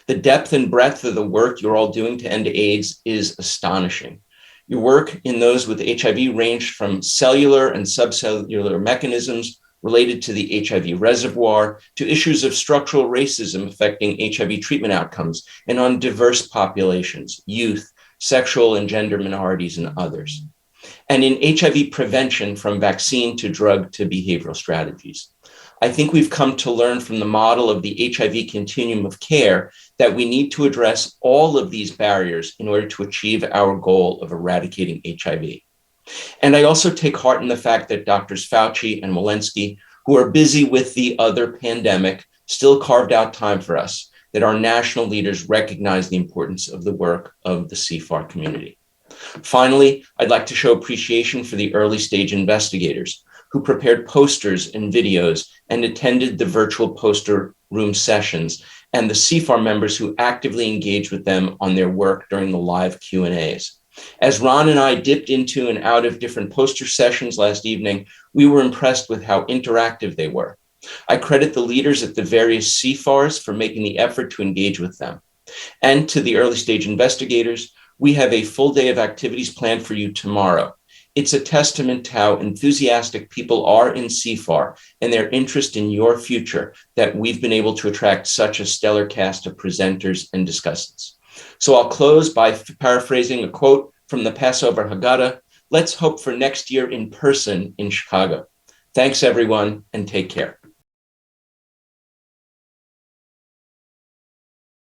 The depth and breadth of the work you're all doing to end AIDS is astonishing. Your work in those with HIV ranged from cellular and subcellular mechanisms related to the HIV reservoir to issues of structural racism affecting HIV treatment outcomes and on diverse populations, youth, sexual and gender minorities, and others. And in HIV prevention, from vaccine to drug to behavioral strategies. I think we've come to learn from the model of the HIV continuum of care that we need to address all of these barriers in order to achieve our goal of eradicating HIV. And I also take heart in the fact that Drs. Fauci and Walensky, who are busy with the other pandemic, still carved out time for us, that our national leaders recognize the importance of the work of the CFAR community. Finally, I'd like to show appreciation for the early stage investigators who prepared posters and videos and attended the virtual poster room sessions, and the CFAR members who actively engaged with them on their work during the live Q&As. As Ron and I dipped into and out of different poster sessions last evening, we were impressed with how interactive they were. I credit the leaders at the various CFARs for making the effort to engage with them. And to the early stage investigators, we have a full day of activities planned for you tomorrow. It's a testament to how enthusiastic people are in CFAR and their interest in your future that we've been able to attract such a stellar cast of presenters and discussants. So I'll close by paraphrasing a quote from the Passover Haggadah. Let's hope for next year in person in Chicago. Thanks, everyone, and take care.